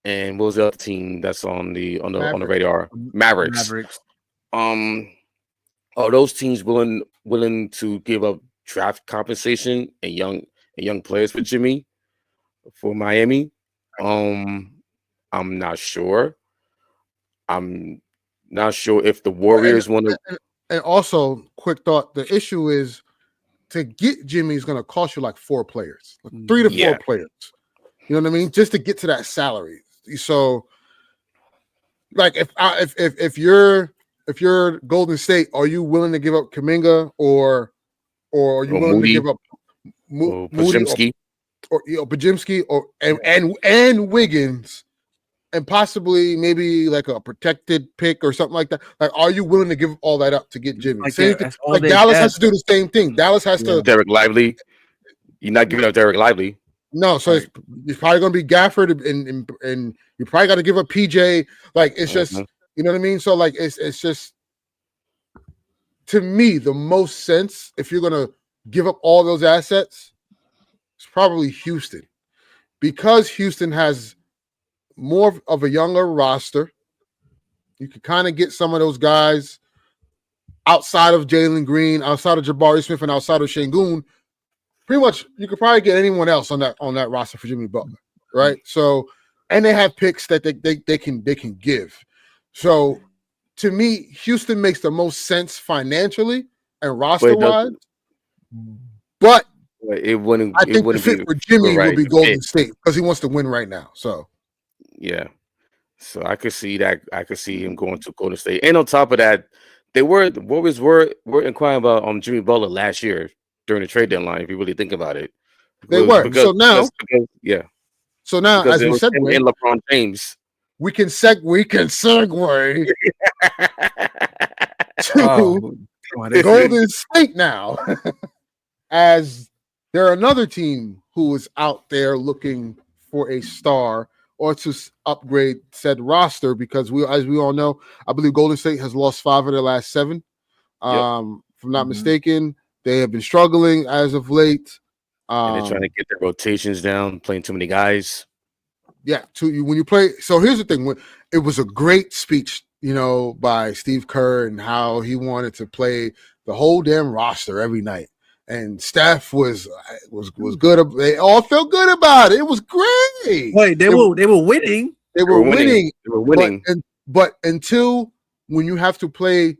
and what was the other team that's on the radar? Mavericks. Are those teams willing to give up draft compensation and young players for Jimmy for Miami? I'm not sure. I'm not sure if the Warriors want to. And also, quick thought: the issue is to get Jimmy is going to cost you like 4 players, like 3 to 4 players. You know what I mean? Just to get to that salary. So, like, if you're Golden State, are you willing to give up Kuminga or are you willing Moody, to give up Moody or Bajimski and Wiggins and possibly maybe like a protected pick or something like that? Like, are you willing to give all that up to get Jimmy? Like Dallas has to do the same thing. Dallas has to. Derek Lively. You're not giving up Derek Lively. No, so it's probably going to be Gafford, and you probably got to give up PJ. Like, it's just, you know what I mean? So, like, it's just, to me, the most sense, if you're going to give up all those assets, it's probably Houston. Because Houston has more of a younger roster, you can kind of get some of those guys outside of Jalen Green, outside of Jabari Smith, and outside of Şengün. Pretty much, you could probably get anyone else on that roster for Jimmy Butler, right? So, and they have picks that they can give. So, to me, Houston makes the most sense financially and roster wise. But it wouldn't. I think the fit for Jimmy will be Golden State because he wants to win right now. So, yeah. So I could see that. I could see him going to Golden State. And on top of that, the Warriors were inquiring about Jimmy Butler last year during the trade deadline. If you really think about it, they were. So now, as we segue in LeBron James, we can segue to Golden State now, as they're another team who is out there looking for a star or to upgrade said roster because as we all know, I believe Golden State has lost 5 of their last 7. If I'm not mistaken. They have been struggling as of late. And they're trying to get their rotations down, playing too many guys. Yeah, when you play. So here's the thing: it was a great speech, by Steve Kerr and how he wanted to play the whole damn roster every night. And Steph was good. They all felt good about it. It was great. Wait, they were winning. They were winning. They were winning. But until when you have to play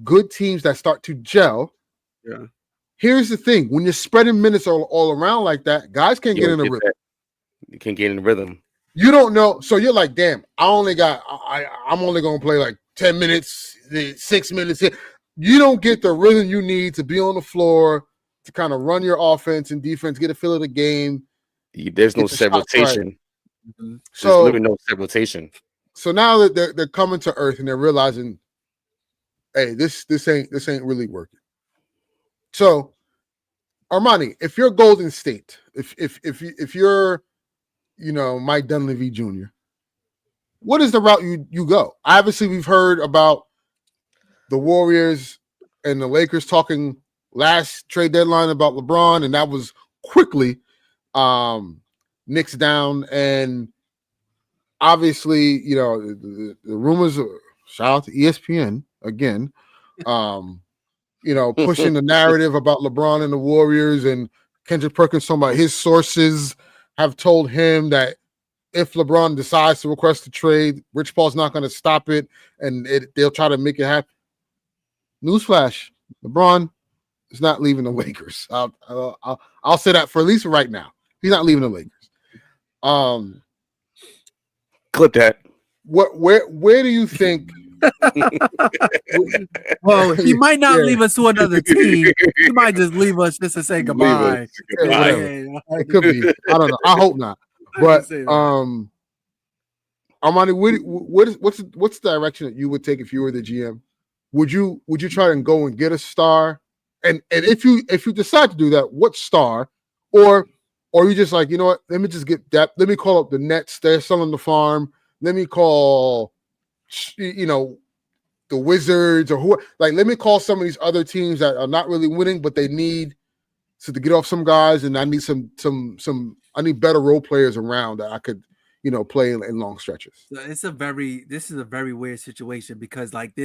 good teams that start to gel. Yeah. Here's the thing: when you're spreading minutes all around like that, guys can't get in a rhythm. You can't get in the rhythm. You don't know. So you're like, damn, I'm only going to play like 10 minutes, 6 minutes. You don't get the rhythm you need to be on the floor to kind of run your offense and defense, get a feel of the game. There's no segmentation. Right. So there's literally no segmentation. So now that they're coming to earth and they're realizing, hey, this ain't really working. So, Armani, if you're Golden State, if you're Mike Dunleavy Jr., what is the route you go? Obviously, we've heard about the Warriors and the Lakers talking last trade deadline about LeBron, and that was quickly nixed down. And obviously, the rumors. Shout out to ESPN again. Pushing the narrative about LeBron and the Warriors, and Kendrick Perkins talking about his sources have told him that if LeBron decides to request a trade, Rich Paul's not going to stop it, and they'll try to make it happen. Newsflash: LeBron is not leaving the Lakers. I'll say that for at least right now. He's not leaving the Lakers. Clip that. Where do you think? Well, he might not leave us to another team. He might just leave us just to say goodbye. It could be. I don't know. I hope not. But Armani, what's the direction that you would take if you were the GM? Would you try and go and get a star? And if you decide to do that, what star? Or you just like, you know what? Let me just get that. Let me call up the Nets. They're selling the farm. Let me call, the Wizards or who. Like, let me call some of these other teams that are not really winning, but they need to get off some guys, and I need I need better role players around that I could, play in long stretches. This is a very weird situation because like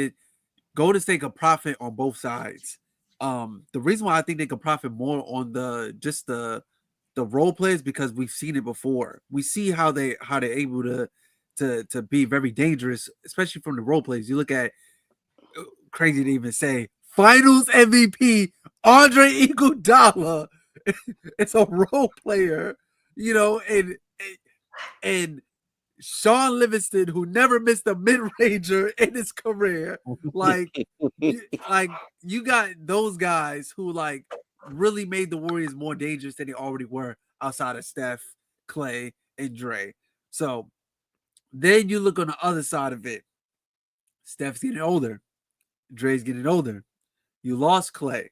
Golden State could profit on both sides. The reason why I think they could profit more on the role players because we've seen it before. We see how they're able to be very dangerous, especially from the role players. You look at crazy to even say Finals MVP Andre Iguodala. It's a role player, and Sean Livingston, who never missed a mid-ranger in his career. You got those guys who like really made the Warriors more dangerous than they already were outside of Steph, Clay, and Dre. So then you look on the other side of it. Steph's getting older. Dre's getting older. You lost Clay.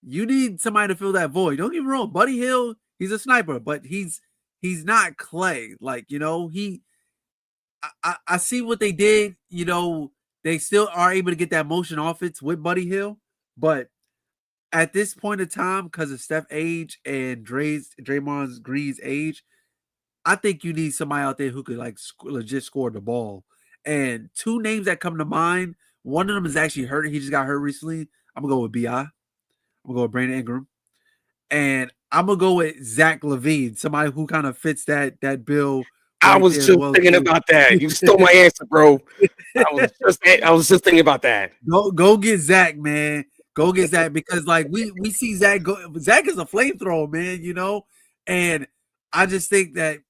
You need somebody to fill that void. Don't get me wrong. Buddy Hield, he's a sniper, but he's not Clay. Like, I see what they did. They still are able to get that motion offense with Buddy Hield. But at this point in time, because of Steph's age and Draymond Green's age, I think you need somebody out there who could like legit score the ball. And two names that come to mind, one of them is actually hurt. He just got hurt recently. I'm going to go with B.I. I'm going to go with Brandon Ingram. And I'm going to go with Zach LaVine, somebody who kind of fits that bill. I was just thinking about that. You stole my answer, bro. I was just thinking about that. Go get Zach, man. Go get Zach because like we see Zach go. Zach is a flamethrower, man. And I just think that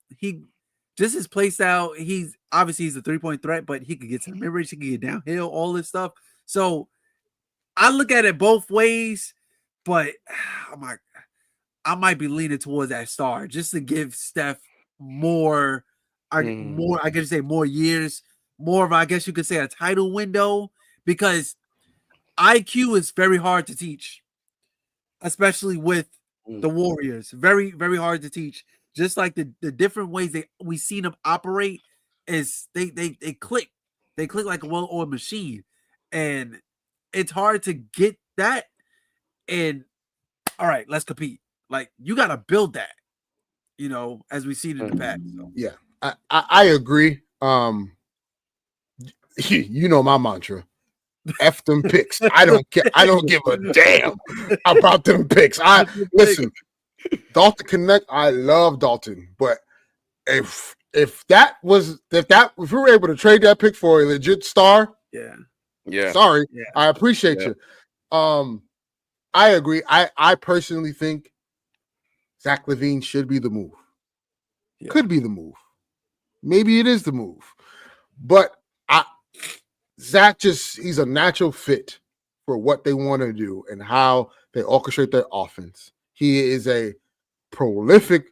his play style. He's a 3-point threat, but he could get to the mid-range, he can get downhill, all this stuff. So I look at it both ways, but I might be leaning towards that star just to give Steph more. I guess say more years, more of I guess you could say a title window because IQ is very hard to teach, especially with the Warriors. Very, very hard to teach. Just like the different ways we seen them operate is they click. They click like a well-oiled machine. And it's hard to get that. And all right, let's compete. Like you gotta build that. as we've seen in the past. So. Yeah, I agree. You know my mantra. F them picks. I don't care. I don't give a damn about them picks. Listen, Dalton Connect. I love Dalton, but if we were able to trade that pick for a legit star, yeah. Sorry, Yeah. I appreciate you. I agree. I personally think Zach LaVine should be the move. Yeah. Could be the move. Maybe it is the move, but Zach he's a natural fit for what they want to do and how they orchestrate their offense. He is a prolific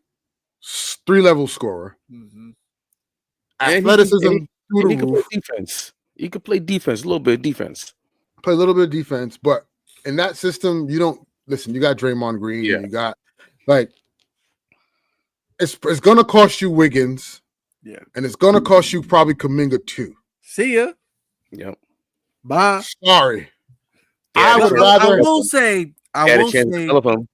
3-level scorer. Mm-hmm. Athleticism and through he the can roof. play defense. He could play defense, a little bit of defense. Play a little bit of defense, but in that system, you don't listen. You got Draymond Green. Yeah. You got it's gonna cost you Wiggins. Yeah. And it's gonna cost you probably Kuminga too. See ya. Yep. Bye. Sorry. Yeah, I would rather. I will say him.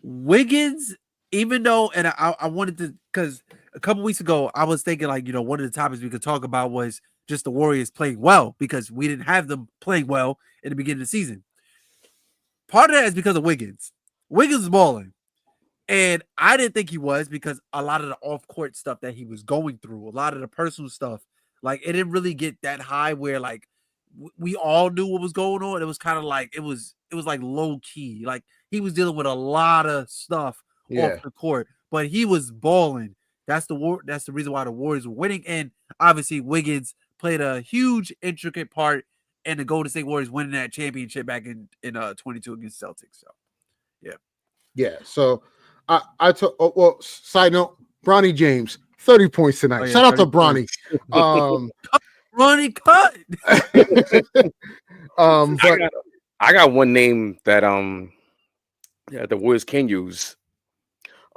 Wiggins, even though, and I wanted to, because a couple weeks ago I was thinking one of the topics we could talk about was just the Warriors playing well because we didn't have them playing well in the beginning of the season. Part of that is because of Wiggins. Wiggins is balling. And I didn't think he was because a lot of the off-court stuff that he was going through, a lot of the personal stuff, it didn't really get that high where we all knew what was going on. It was kind of it was low key. He was dealing with a lot of stuff off the court, but he was balling. That's the reason why the Warriors were winning. And obviously Wiggins played a huge intricate part in the Golden State Warriors winning that championship back in 22 against Celtics. So yeah. So I took. Well, side note, Bronny James, 30 points tonight. Shout out to Bronny. Bronny cut. But I got one name that the Warriors can use.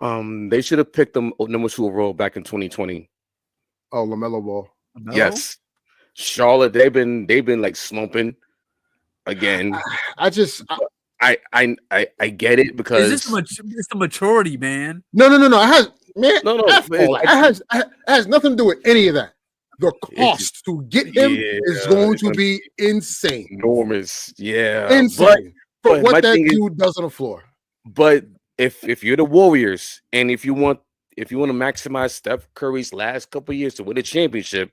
They should have picked them number 2 overall back in 2020. Oh, LaMelo Ball. Yes, Charlotte. They've been slumping again. I get it because it's the maturity, man. No. It No. has nothing to do with any of that. The cost to get him is going to be insane, enormous. Yeah, insane for what that dude does on the floor. But if you're the Warriors and if you want to maximize Steph Curry's last couple of years to win a championship,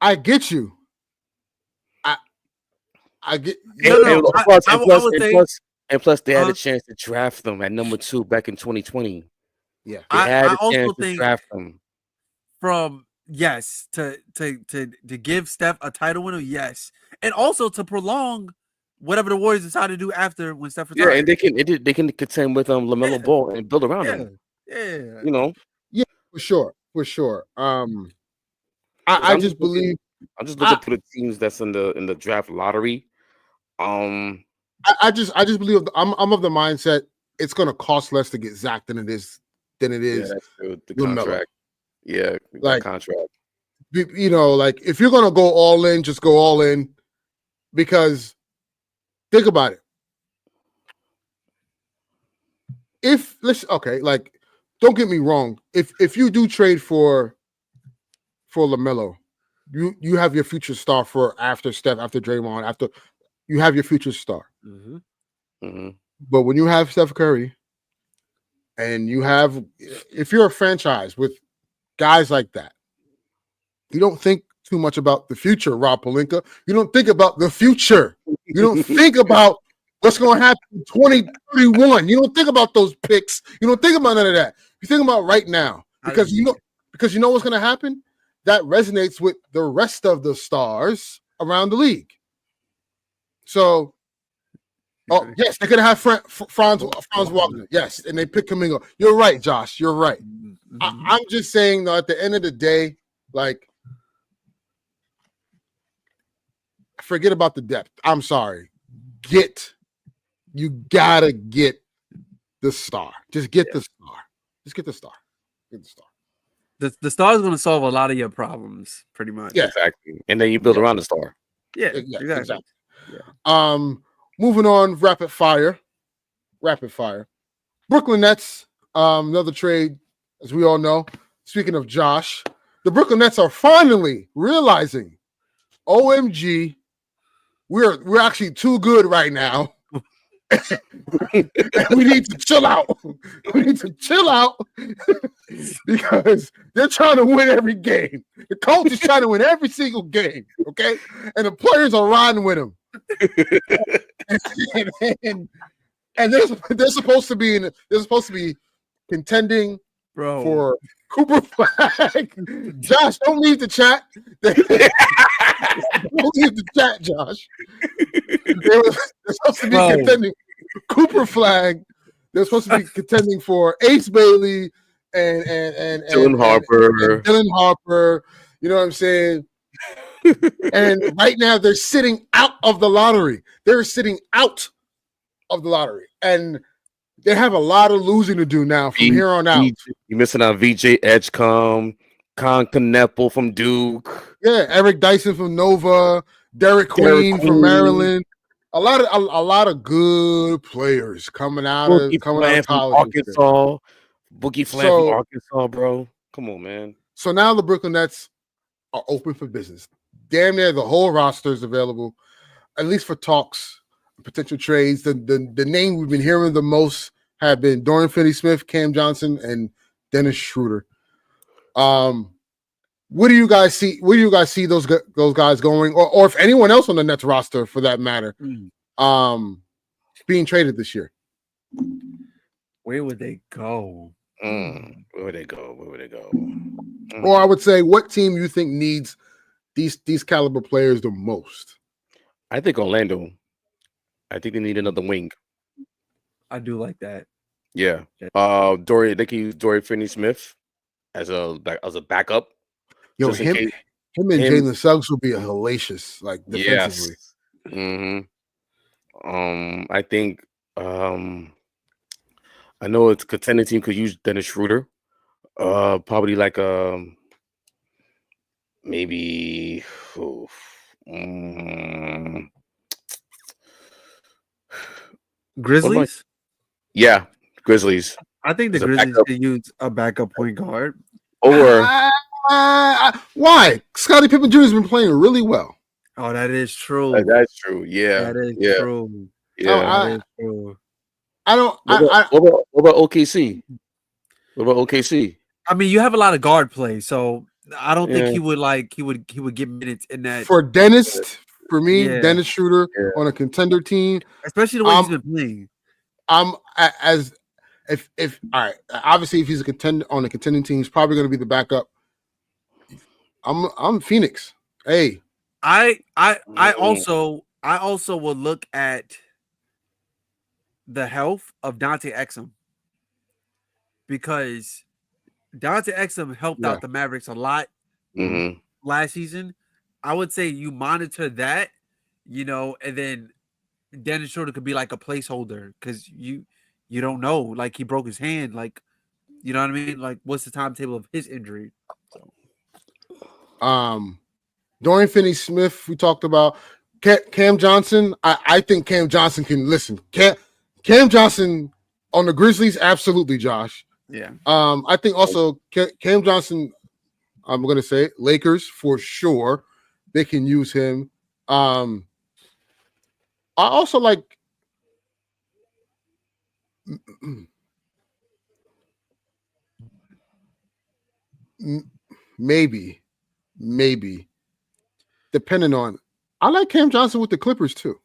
I get you. I get. Plus, they had a chance to draft them at number 2 back in 2020. Yeah, they had a chance to draft them. From to give Steph a title winner, yes, and also to prolong whatever the Warriors decide to do after when Steph retires. Yeah, and they can contend with LaMelo Ball and build around him. Yeah, yeah, for sure. I just believe. I'm just looking for the teams that's in the draft lottery. I just believe I'm of the mindset it's going to cost less to get Zach than it is. The contract. Yeah, contract. If you're going to go all in, just go all in, because think about it. Don't get me wrong. If you do trade for LaMelo, you have your future star for after Steph, after Draymond, after you have your future star. Mm-hmm. Mm-hmm. But when you have Steph Curry, and if you're a franchise with guys like that, you don't think too much about the future, Rob Pelinka. You don't think about the future. You don't think about what's going to happen in 2031. You don't think about those picks. You don't think about none of that. You think about right now because you know what's going to happen. That resonates with the rest of the stars around the league. So, yes, they could have Franz Wagner. Yes, and they pick Kuminga. You're right, Josh. You're right. Mm-hmm. I'm just saying, though, at the end of the day, forget about the depth. I'm sorry. You gotta get the star. Just get the star. Just get the star. Get the star. The star is going to solve a lot of your problems, pretty much. Yeah, exactly. And then you build around the star. Yeah, exactly. Yeah. Moving on, rapid fire. Brooklyn Nets, another trade, as we all know. Speaking of Josh, the Brooklyn Nets are finally realizing, OMG, we're actually too good right now. And we need to chill out. We need to chill out because they're trying to win every game. The coach is trying to win every single game, okay? And the players are riding with him. and they're supposed to be contending for Cooper Flag. Josh, don't leave the chat. Don't leave the chat, Josh. They're supposed to be contending for Cooper Flag. They're supposed to be contending for Ace Bailey and Dylan Harper. And Dylan Harper. You know what I'm saying? And right now they're sitting out of the lottery. They're sitting out of the lottery. And they have a lot of losing to do now from here on out. You're missing out VJ Edgecombe, Con Kneppel from Duke. Yeah, Eric Dyson from Nova, Derek Queen from Maryland. A lot of good players coming out of college. Arkansas. Boogie Flan from Arkansas, bro. Come on, man. So now the Brooklyn Nets are open for business. Damn near the whole roster is available, at least for talks, potential trades. The name we've been hearing the most have been Dorian Finney-Smith, Cam Johnson, and Dennis Schroeder. Where do you guys see those guys going, or if anyone else on the Nets roster, for that matter, being traded this year? Where would they go? Where would they go? Or I would say, what team you think needs these caliber players the most? I think Orlando. I think they need another wing. I do like that. Yeah. They can use Dorian Finney-Smith as a backup. Yo, him and Jalen Suggs would be a hellacious, like, defensively. Yes. Mm-hmm. I think I know it's a contending team could use Dennis Schroeder. Probably like maybe Grizzlies? Yeah, Grizzlies. I think the Grizzlies could use a backup point guard. Or why? Scottie Pippen Jr. has been playing really well. Oh, that is true. That's true. Yeah, that is true. Yeah, that is true. What about OKC? What about OKC? I mean, you have a lot of guard play, so I don't think he would get minutes in that. For Dennis, for me, Dennis Schroeder on a contender team, especially the way he's been playing. If all right, obviously if he's a contender on a contending team, he's probably going to be the backup. I'm Phoenix. Hey, I also will look at the health of Dante Exum, because Dante Exum helped out the Mavericks a lot last season. I would say you monitor that, and then Dennis Schroeder could be like a placeholder, because you don't know. Like, he broke his hand. Like, you know what I mean? Like, what's the timetable of his injury? Dorian Finney-Smith, we talked about. Cam Johnson, I think Cam Johnson can listen. Cam Johnson on the Grizzlies, absolutely, Josh. Yeah. I think also Cam Johnson, I'm going to say Lakers for sure. They can use him. I also like maybe depending on, I like Cam Johnson with the Clippers too.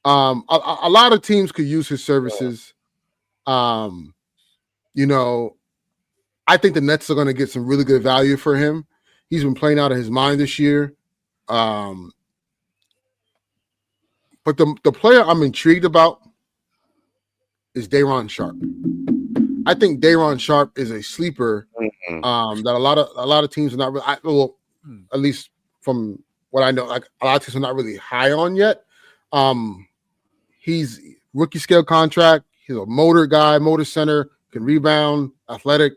A lot of teams could use his services. I think the Nets are going to get some really good value for him. He's been playing out of his mind this year. But the player I'm intrigued about is Day'Ron Sharpe. I think Day'Ron Sharpe is a sleeper that a lot of teams are not really, at least from what I know, like a lot of teams are not really high on yet. He's rookie scale contract. He's a motor center, can rebound, athletic.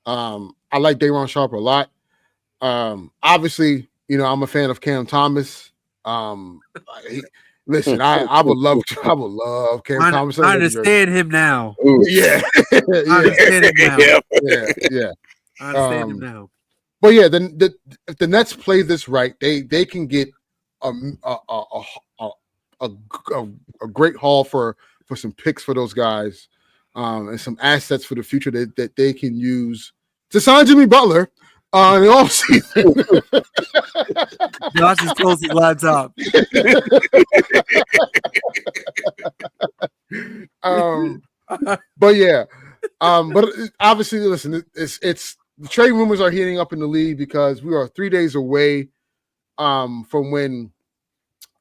I like Day'Ron Sharpe a lot. Obviously, I'm a fan of Cam Thomas. Listen, I would love Cam Thomas. I understand him now. Yeah, I understand him now. yeah. I understand him now. But yeah, if the Nets play this right, they can get a great haul for some picks for those guys, and some assets for the future that they can use to sign Jimmy Butler in the offseason. Josh is close his laptop. But yeah, but obviously, listen, it's the trade rumors are heating up in the league because we are 3 days away from when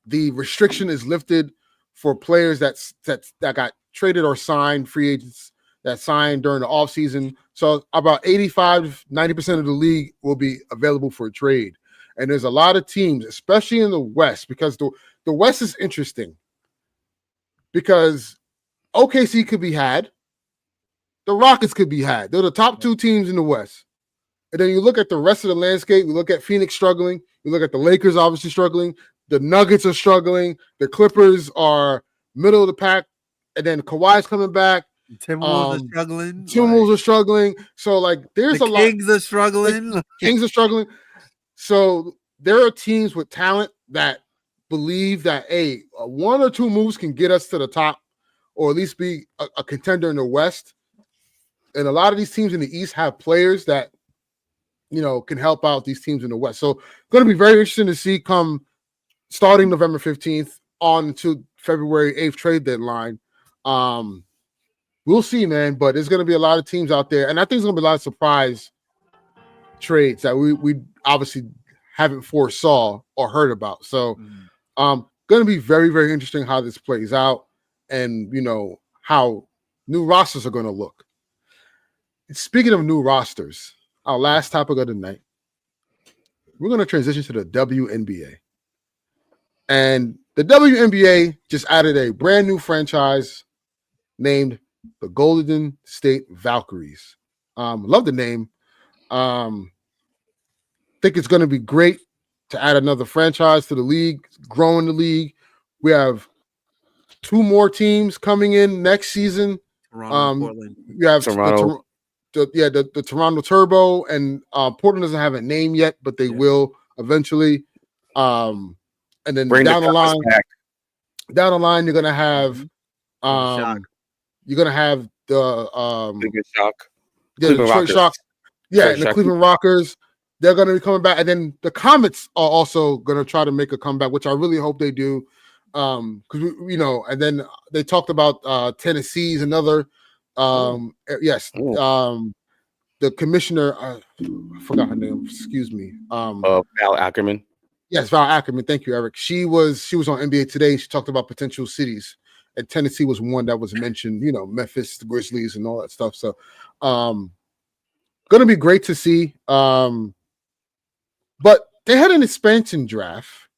the restriction is lifted for players that got traded or signed, free agents that signed during the offseason. So about 85-90% of the league will be available for a trade. And there's a lot of teams, especially in the West, because the West is interesting because OKC could be had. The Rockets could be had. They're the top 2 teams in the West. And then you look at the rest of the landscape. You look at Phoenix struggling. You look at the Lakers obviously struggling. The Nuggets are struggling. The Clippers are middle of the pack. And then Kawhi's coming back. Timberwolves are struggling. Timberwolves are struggling. So, like, there's the a lot. Kings are struggling. Kings are struggling. So there are teams with talent that believe that, hey, 1 or 2 moves can get us to the top or at least be a contender in the West. And a lot of these teams in the East have players that, can help out these teams in the West. So going to be very interesting to see come starting November 15th on to February 8th trade deadline. We'll see, man, but there's going to be a lot of teams out there. And I think there's going to be a lot of surprise trades that we obviously haven't foresaw or heard about. So going to be very, very interesting how this plays out and, how new rosters are going to look. Speaking of new rosters, our last topic of the night, we're going to transition to the WNBA. And the WNBA just added a brand new franchise named the Golden State Valkyries. Love the name. Think it's going to be great to add another franchise to the league, growing the league. We have 2 more teams coming in next season. Toronto, Portland. You have Toronto. The Toronto Turbo, and Portland doesn't have a name yet, but they will eventually. And then down the line, you're gonna have the Big Shock. The Detroit Shock. Yeah, and the Cleveland Rockers. They're going to be coming back. And then the Comets are also going to try to make a comeback, which I really hope they do. Because, and then they talked about Tennessee's another. Yes. The commissioner, I forgot her name. Excuse me. Val Ackerman. Yes, Val Ackerman. Thank you, Eric. She was on NBA Today. She talked about potential cities. And Tennessee was one that was mentioned, Memphis, the Grizzlies, and all that stuff. So, going to be great to see. But they had an expansion draft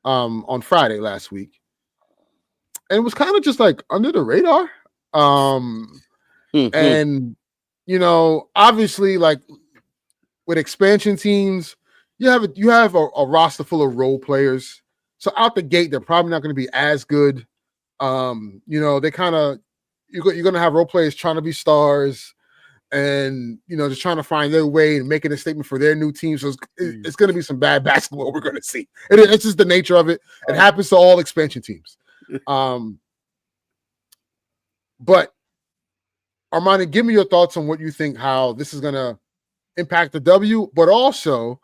on Friday last week. And it was kind of just like under the radar. And, obviously, like with expansion teams, you have a roster full of role players. So out the gate, they're probably not going to be as good. They kind of you're going to have role players trying to be stars. And, just trying to find their way and making a statement for their new team. So it's going to be some bad basketball we're going to see. It's just the nature of it. It happens to all expansion teams. But, Armani, give me your thoughts on what you think, how this is going to impact the W, but also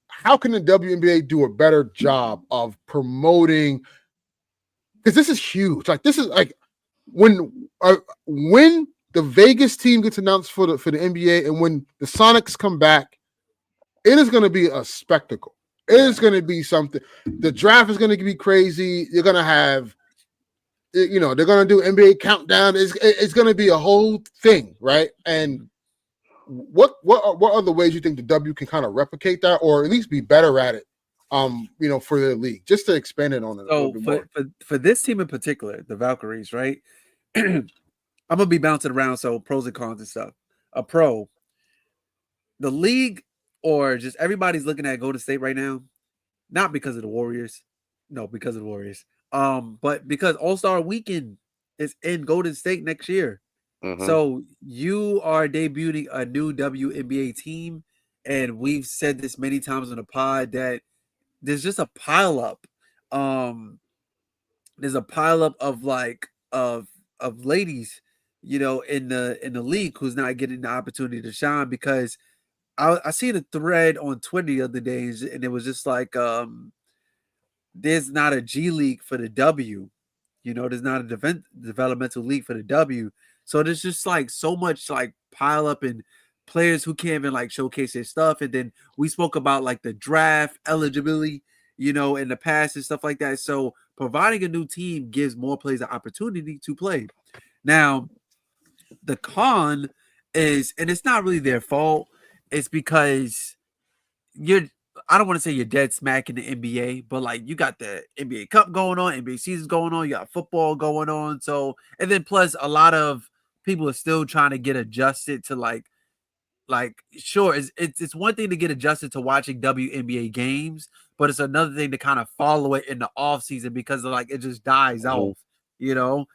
how can the WNBA do a better job of promoting? Because this is huge. Like, this is like when the Vegas team gets announced for the NBA, and when the Sonics come back, it is going to be a spectacle. It is going to be something. The draft is going to be crazy. You're going to have, they're going to do NBA countdown. It's going to be a whole thing, right? And what are the ways you think the W can kind of replicate that, or at least be better at it? For their league, just to expand it on it. So for this team in particular, the Valkyries, right? I'm gonna be bouncing around, so pros and cons and stuff. A pro, the league, or just everybody's looking at Golden State right now, not because of the Warriors, No, because of the Warriors. But because All-Star Weekend is in Golden State next year. So you are debuting a new WNBA team, and we've said this many times on the pod that there's just a pileup. Um, there's a pileup of of ladies, in the league who's not getting the opportunity to shine because I seen a thread on Twitter the other day, and it was just like there's not a G League for the W. There's not a developmental league for the W. So there's just like so much like pile up and players who can't even like showcase their stuff. And then we spoke about like the draft eligibility, in the past and stuff like that. So providing a new team gives more players an opportunity to play. Now, the con is, and it's not really their fault, it's because you're I don't want to say you're dead smack in the NBA, but like you got the NBA Cup going on, NBA season's going on, you got football going on. So, and then plus a lot of people are still trying to get adjusted to sure, it's one thing to get adjusted to watching WNBA games, but it's another thing to kind of follow it in the off season because like it just dies off, you know.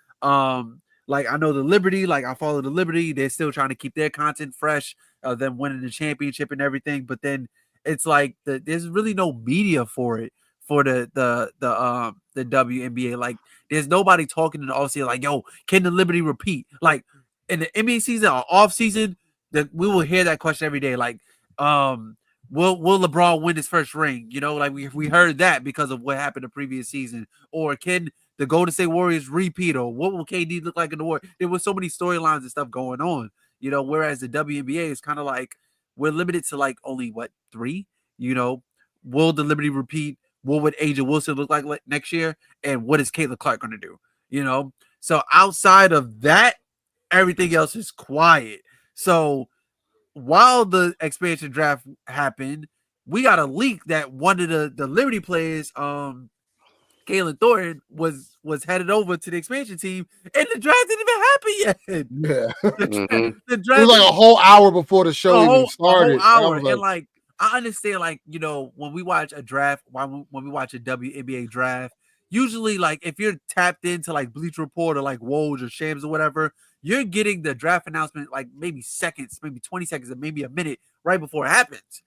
Like I know the Liberty, like I follow the Liberty, they're still trying to keep their content fresh, them winning the championship and everything, but then it's like there's really no media for it for the WNBA. Like there's nobody talking in the off season like, yo, can the Liberty repeat? Like in the NBA season or off season, that we will hear that question every day. Like, will LeBron win his first ring? Like we heard that because of what happened the previous season. Or can the Golden State Warriors repeat? Or what will KD look like in the war? There was so many storylines and stuff going on. Whereas the WNBA is kind of like we're limited to like only what 3. Will the Liberty repeat? What would Aja Wilson look like next year? And what is Caitlin Clark going to do? So outside of that, everything else is quiet. So while the expansion draft happened, we got a leak that one of the Liberty players, Kalen Thornton, was headed over to the expansion team, and the draft didn't even happen yet. Yeah, the draft it was like a whole hour before the show even started. A whole hour, and like I understand, like when we watch a draft, when we watch a WNBA draft, usually like if you're tapped into like Bleacher Report or like Woj or Shams or whatever, you're getting the draft announcement like maybe seconds, maybe 20 seconds, or maybe a minute right before it happens.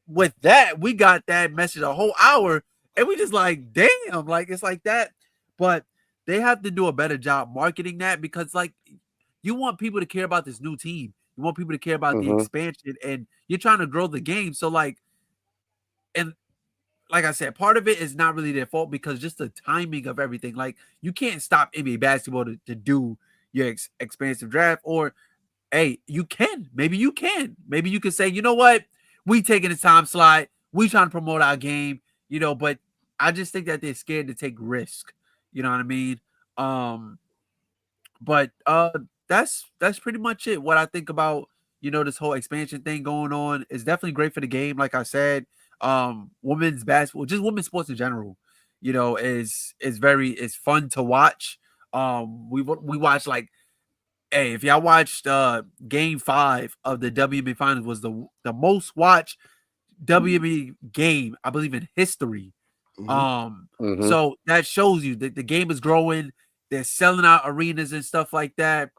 With that, we got that message a whole hour, and we just like, damn, like it's like that. But they have to do a better job marketing that because like you want people to care about this new team. You want people to care about the expansion, and you're trying to grow the game. So like, and like I said, part of it is not really their fault because just the timing of everything. Like you can't stop NBA basketball to do your expansive draft, or hey, you can. Maybe you can. Maybe you can say, you know what, we taking the time slot. We trying to promote our game. But I just think that they're scared to take risk. You know what I mean? But that's pretty much it. What I think about this whole expansion thing going on is definitely great for the game. Like I said, women's basketball, just women's sports in general, is fun to watch. We watch like, hey, if y'all watched game 5 of the WNBA finals, was the most watched WNBA game, I believe, in history. So that shows you that the game is growing. They're selling out arenas and stuff like that.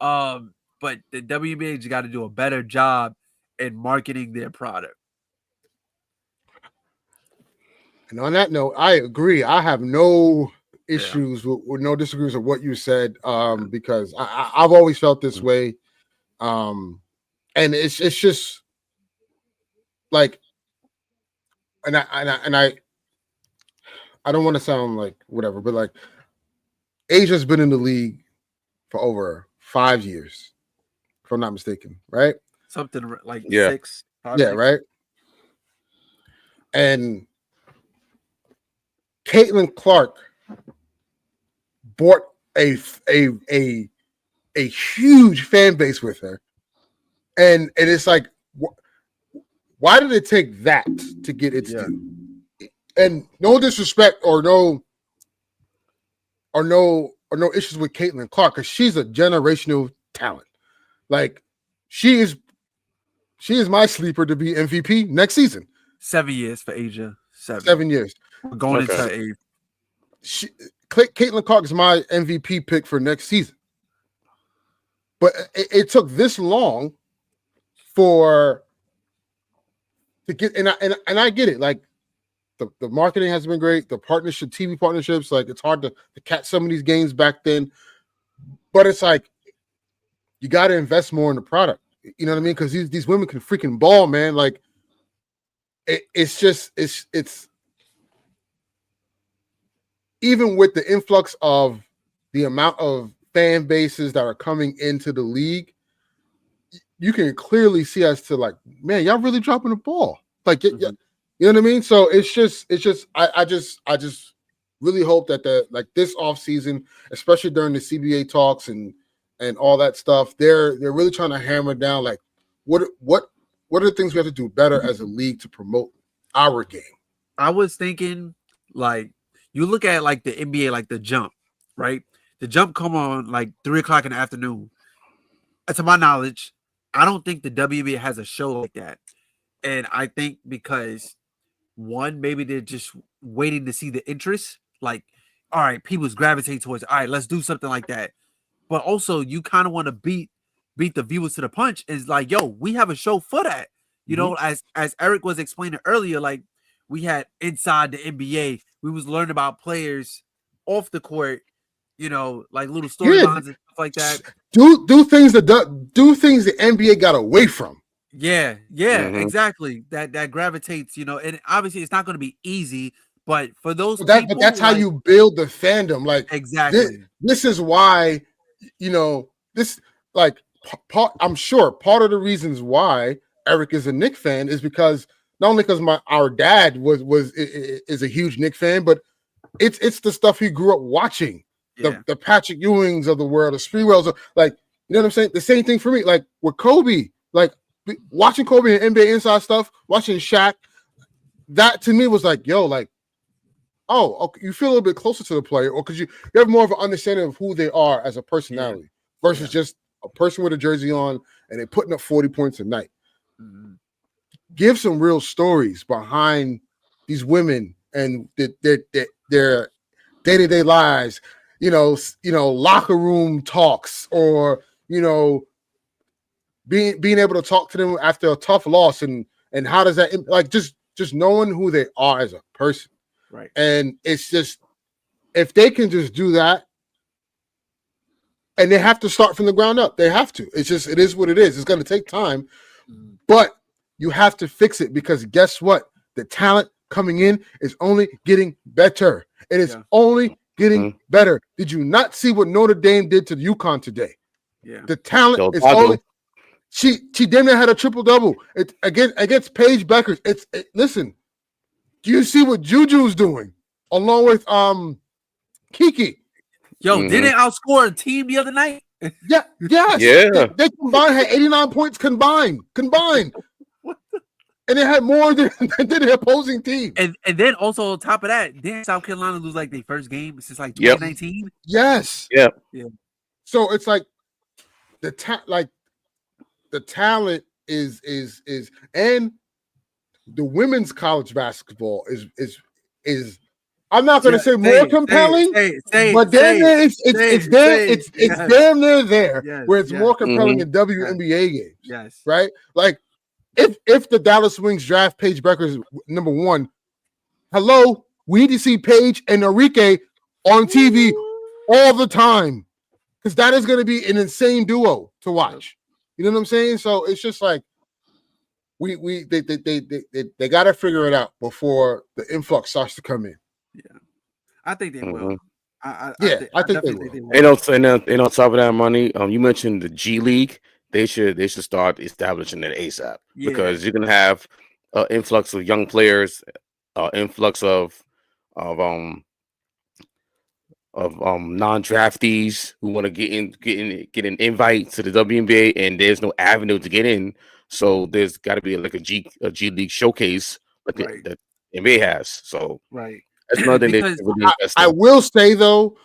But the WNBA just got to do a better job in marketing their product. And on that note, I agree. I have no issues with no disagreements with what you said, because I've always felt this way. And it's just like, and I don't want to sound like whatever, but like Asia's been in the league for over 5 years, if I'm not mistaken, right? Something like 6. Yeah, right. And Caitlin Clark brought a huge fan base with her, and it's like, why did it take that to get its due? And no disrespect or no issues with Caitlin Clark, because she's a generational talent. Like she is my sleeper to be MVP next season. 7 years for Asia. 7 years. We're going into 8. Caitlin Clark is my MVP pick for next season. But it took this long to get, and I get it. Like the marketing has been great. The TV partnerships, like it's hard to catch some of these games back then. But it's like you got to invest more in the product. You know what I mean? Because these women can freaking ball, man. Like it's even with the influx of the amount of fan bases that are coming into the league, you can clearly see as to like, man, y'all really dropping the ball. Like, you know what I mean? So it's just I just really hope that this offseason, especially during the CBA talks and all that stuff, they're really trying to hammer down like what are the things we have to do better as a league to promote our game. I was thinking, like, you look at like the NBA, like the jump, right? The jump come on like 3:00 in the afternoon. To my knowledge, I don't think the WNBA has a show like that. And I think because one, maybe they're just waiting to see the interest. Like, all right, people's gravitate towards, all right, let's do something like that. But also you kind of want to beat the viewers to the punch. Is like, yo, we have a show for that. You know, as Eric was explaining earlier, like we had inside the NBA, we was learning about players off the court, you know, like little storylines and stuff like that. Do things the NBA got away from. Yeah, exactly. That gravitates, you know, and obviously it's not going to be easy, but for those but that's how you build the fandom. Like exactly. This is why, you know, this like I'm sure part of the reasons why Eric is a Knicks fan is because not only because our dad is a huge Knicks fan, but it's the stuff he grew up watching. The Patrick Ewings of the world, the Sprewells, like, you know what I'm saying? The same thing for me, like with Kobe, like watching Kobe and NBA Inside stuff, watching Shaq, that to me was like, yo, like, oh, okay, you feel a little bit closer to the player, or because you have more of an understanding of who they are as a personality versus just a person with a jersey on and they're putting up 40 points a night. Give some real stories behind these women and their day-to-day lives. You know, locker room talks, or you know, being able to talk to them after a tough loss, and how does that, like, just knowing who they are as a person, right? And it's just, if they can just do that, and they have to start from the ground up, they have to. It is what it is. It's going to take time, but you have to fix it, because guess what? The talent coming in is only getting better. It is only getting better. Did you not see what Notre Dame did to UConn today? Yeah, the talent is only. She damn near had a triple-double. It against Paige Beckers. Listen, do you see what Juju's doing along with Kiki? Yo, did they outscore a team the other night? Yes. Yeah. They combined had 89 points combined. And they had more than the opposing team. And then also on top of that, didn't South Carolina lose like their first game since like 2019? Yes. Yeah. So it's like the talent is and the women's college basketball is I'm not going to say more compelling, but damn near it's damn near there where it's more compelling than WNBA games. Yes. Right? Like if the Dallas Wings draft Paige Beckers number 1, hello, we need to see Paige and Enrique on TV all the time, because that is going to be an insane duo to watch. You know what I'm saying? So it's just like they got to figure it out before the influx starts to come in. Yeah, I think they will. I think they will. And on top of that money, you mentioned the G League. They should start establishing it ASAP, because you're gonna have an influx of young players, influx of non-draftees who want to get an invite to the WNBA, and there's no avenue to get in. So there's got to be like a G League showcase like that NBA has. So that's another thing. Really I will say though,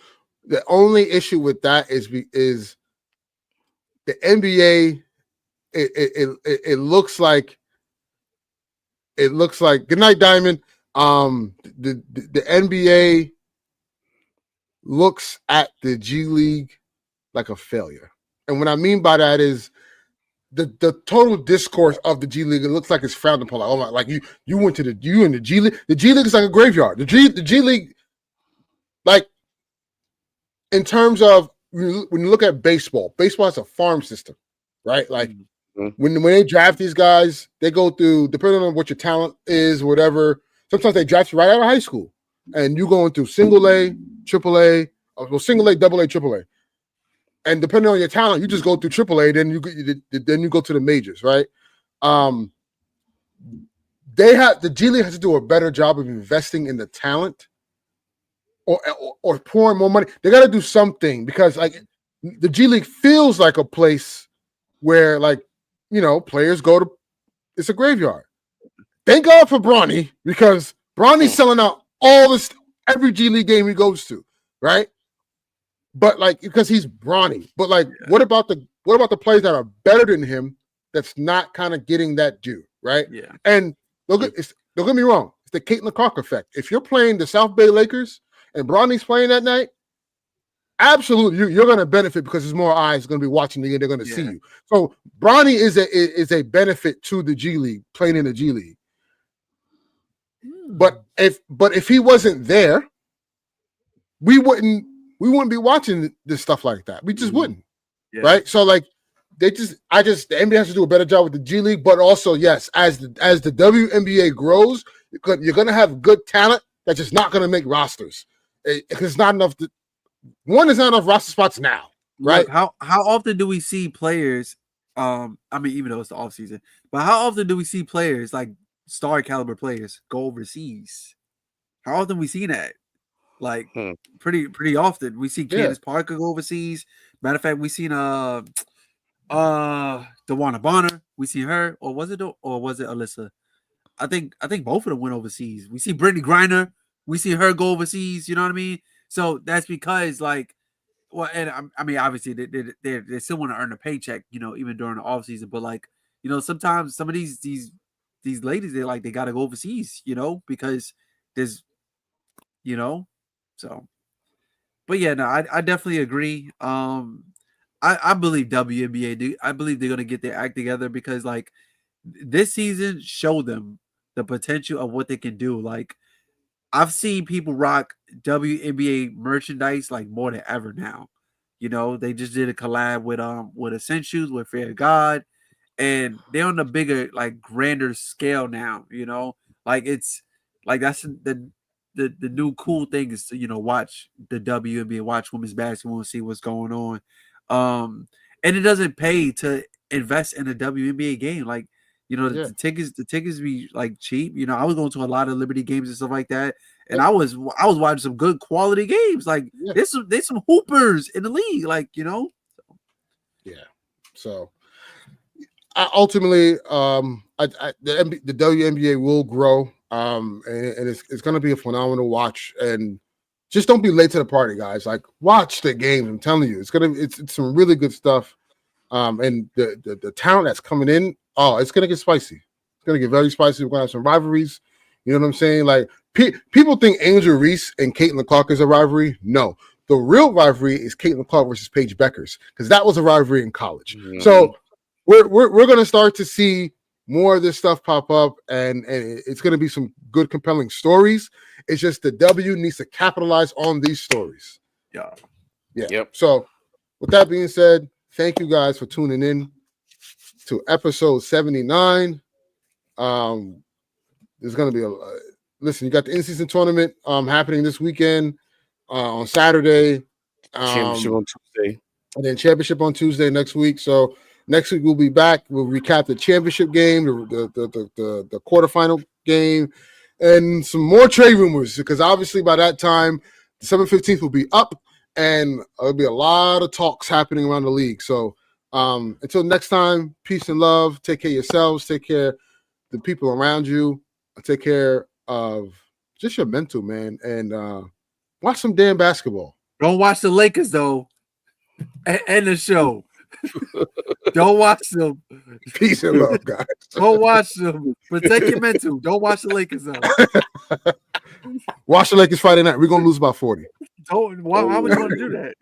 the only issue with that is the NBA. It looks like good night, Diamond. The NBA looks at the G League like a failure. And what I mean by that is the total discourse of the G League, it looks like it's frowned upon. Like, oh my, like you went to the G League. The G League is like a graveyard. The G League, like in terms of when you look at baseball has a farm system, right? Like when they draft these guys, they go through, depending on what your talent is, whatever. Sometimes they draft you right out of high school, and you go into single A, triple A, single A, double A, triple A. And depending on your talent, you just go through AAA, then you go to the majors, right? The G League has to do a better job of investing in the talent, or pouring more money. They got to do something, because like the G League feels like a place where, like, you know, players go to. It's a graveyard. Thank God for Bronny, because Bronny's selling out every G League game he goes to, right? But like, because he's Bronny. But like, what about the players that are better than him that's not kind of getting that due, right? Yeah. And don't get me wrong, it's the Caitlin Clark effect. If you're playing the South Bay Lakers and Bronny's playing that night, absolutely you're going to benefit, because there's more eyes going to be watching the game. They're going to see you. So Bronny is a benefit to the G League, playing in the G League. But if he wasn't there, we wouldn't be watching this stuff like that. We just wouldn't, right? So like, the NBA has to do a better job with the G League, but also, yes, as the WNBA grows, you're going to have good talent that's just not going to make rosters. It's not enough. There's not enough roster spots now, right? Look, how often do we see players? I mean, even though it's the offseason, but how often do we see players, like star caliber players, go overseas? How often we see that? Like pretty often. We see Candace Parker go overseas. Matter of fact, we seen DeWanna Bonner. We see her, or was it Alyssa? I think both of them went overseas. We see Brittany Griner. We see her go overseas. You know what I mean? So that's because, like, well, and I mean, obviously they still want to earn a paycheck, you know, even during the off season. But like, you know, sometimes some of these ladies, they got to go overseas, you know, because there's, you know, so. But yeah, no, I definitely agree. I believe WNBA. I believe they're gonna get their act together, because like this season showed them the potential of what they can do. Like, I've seen people rock WNBA merchandise like more than ever now. You know, they just did a collab with Essentials, with Fair God, and they're on a bigger, like, grander scale now. You know, like it's like that's the new cool thing is to, you know, watch the WNBA, watch women's basketball, and see what's going on. And it doesn't pay to invest in a WNBA game. Like, you know, the tickets be like cheap. You know, I was going to a lot of Liberty games and stuff like that, and I was watching some good quality games. Like, there's some hoopers in the league. Like, you know. So ultimately, the WNBA will grow. And it's going to be a phenomenal watch. And just don't be late to the party, guys. Like, watch the game. I'm telling you, it's some really good stuff. And the talent that's coming in, it's going to get spicy. It's going to get very spicy. We're going to have some rivalries. You know what I'm saying? Like, people think Angel Reese and Caitlin Clark is a rivalry. No, the real rivalry is Caitlin Clark versus Paige Beckers, because that was a rivalry in college. Mm-hmm. So we're going to start to see more of this stuff pop up, and it's going to be some good, compelling stories. It's just the W needs to capitalize on these stories. Yeah. Yep. So with that being said, thank you guys for tuning in to episode 79. There's going to be listen, you got the in-season tournament happening this weekend on Saturday. Championship on Tuesday. And then championship on Tuesday next week. So next week we'll be back. We'll recap the championship game, the quarterfinal game, and some more trade rumors, because obviously by that time, December 15th will be up, and there'll be a lot of talks happening around the league. So until next time, peace and love. Take care of yourselves. Take care of the people around you. Take care of just your mental, man. And watch some damn basketball. Don't watch the Lakers, though. End the show. Don't watch them. Peace and love, guys. Don't watch them. Protect your mental. Don't watch the Lakers, though. Watch the Lakers Friday night. We're going to lose about 40. Why would you want to do that?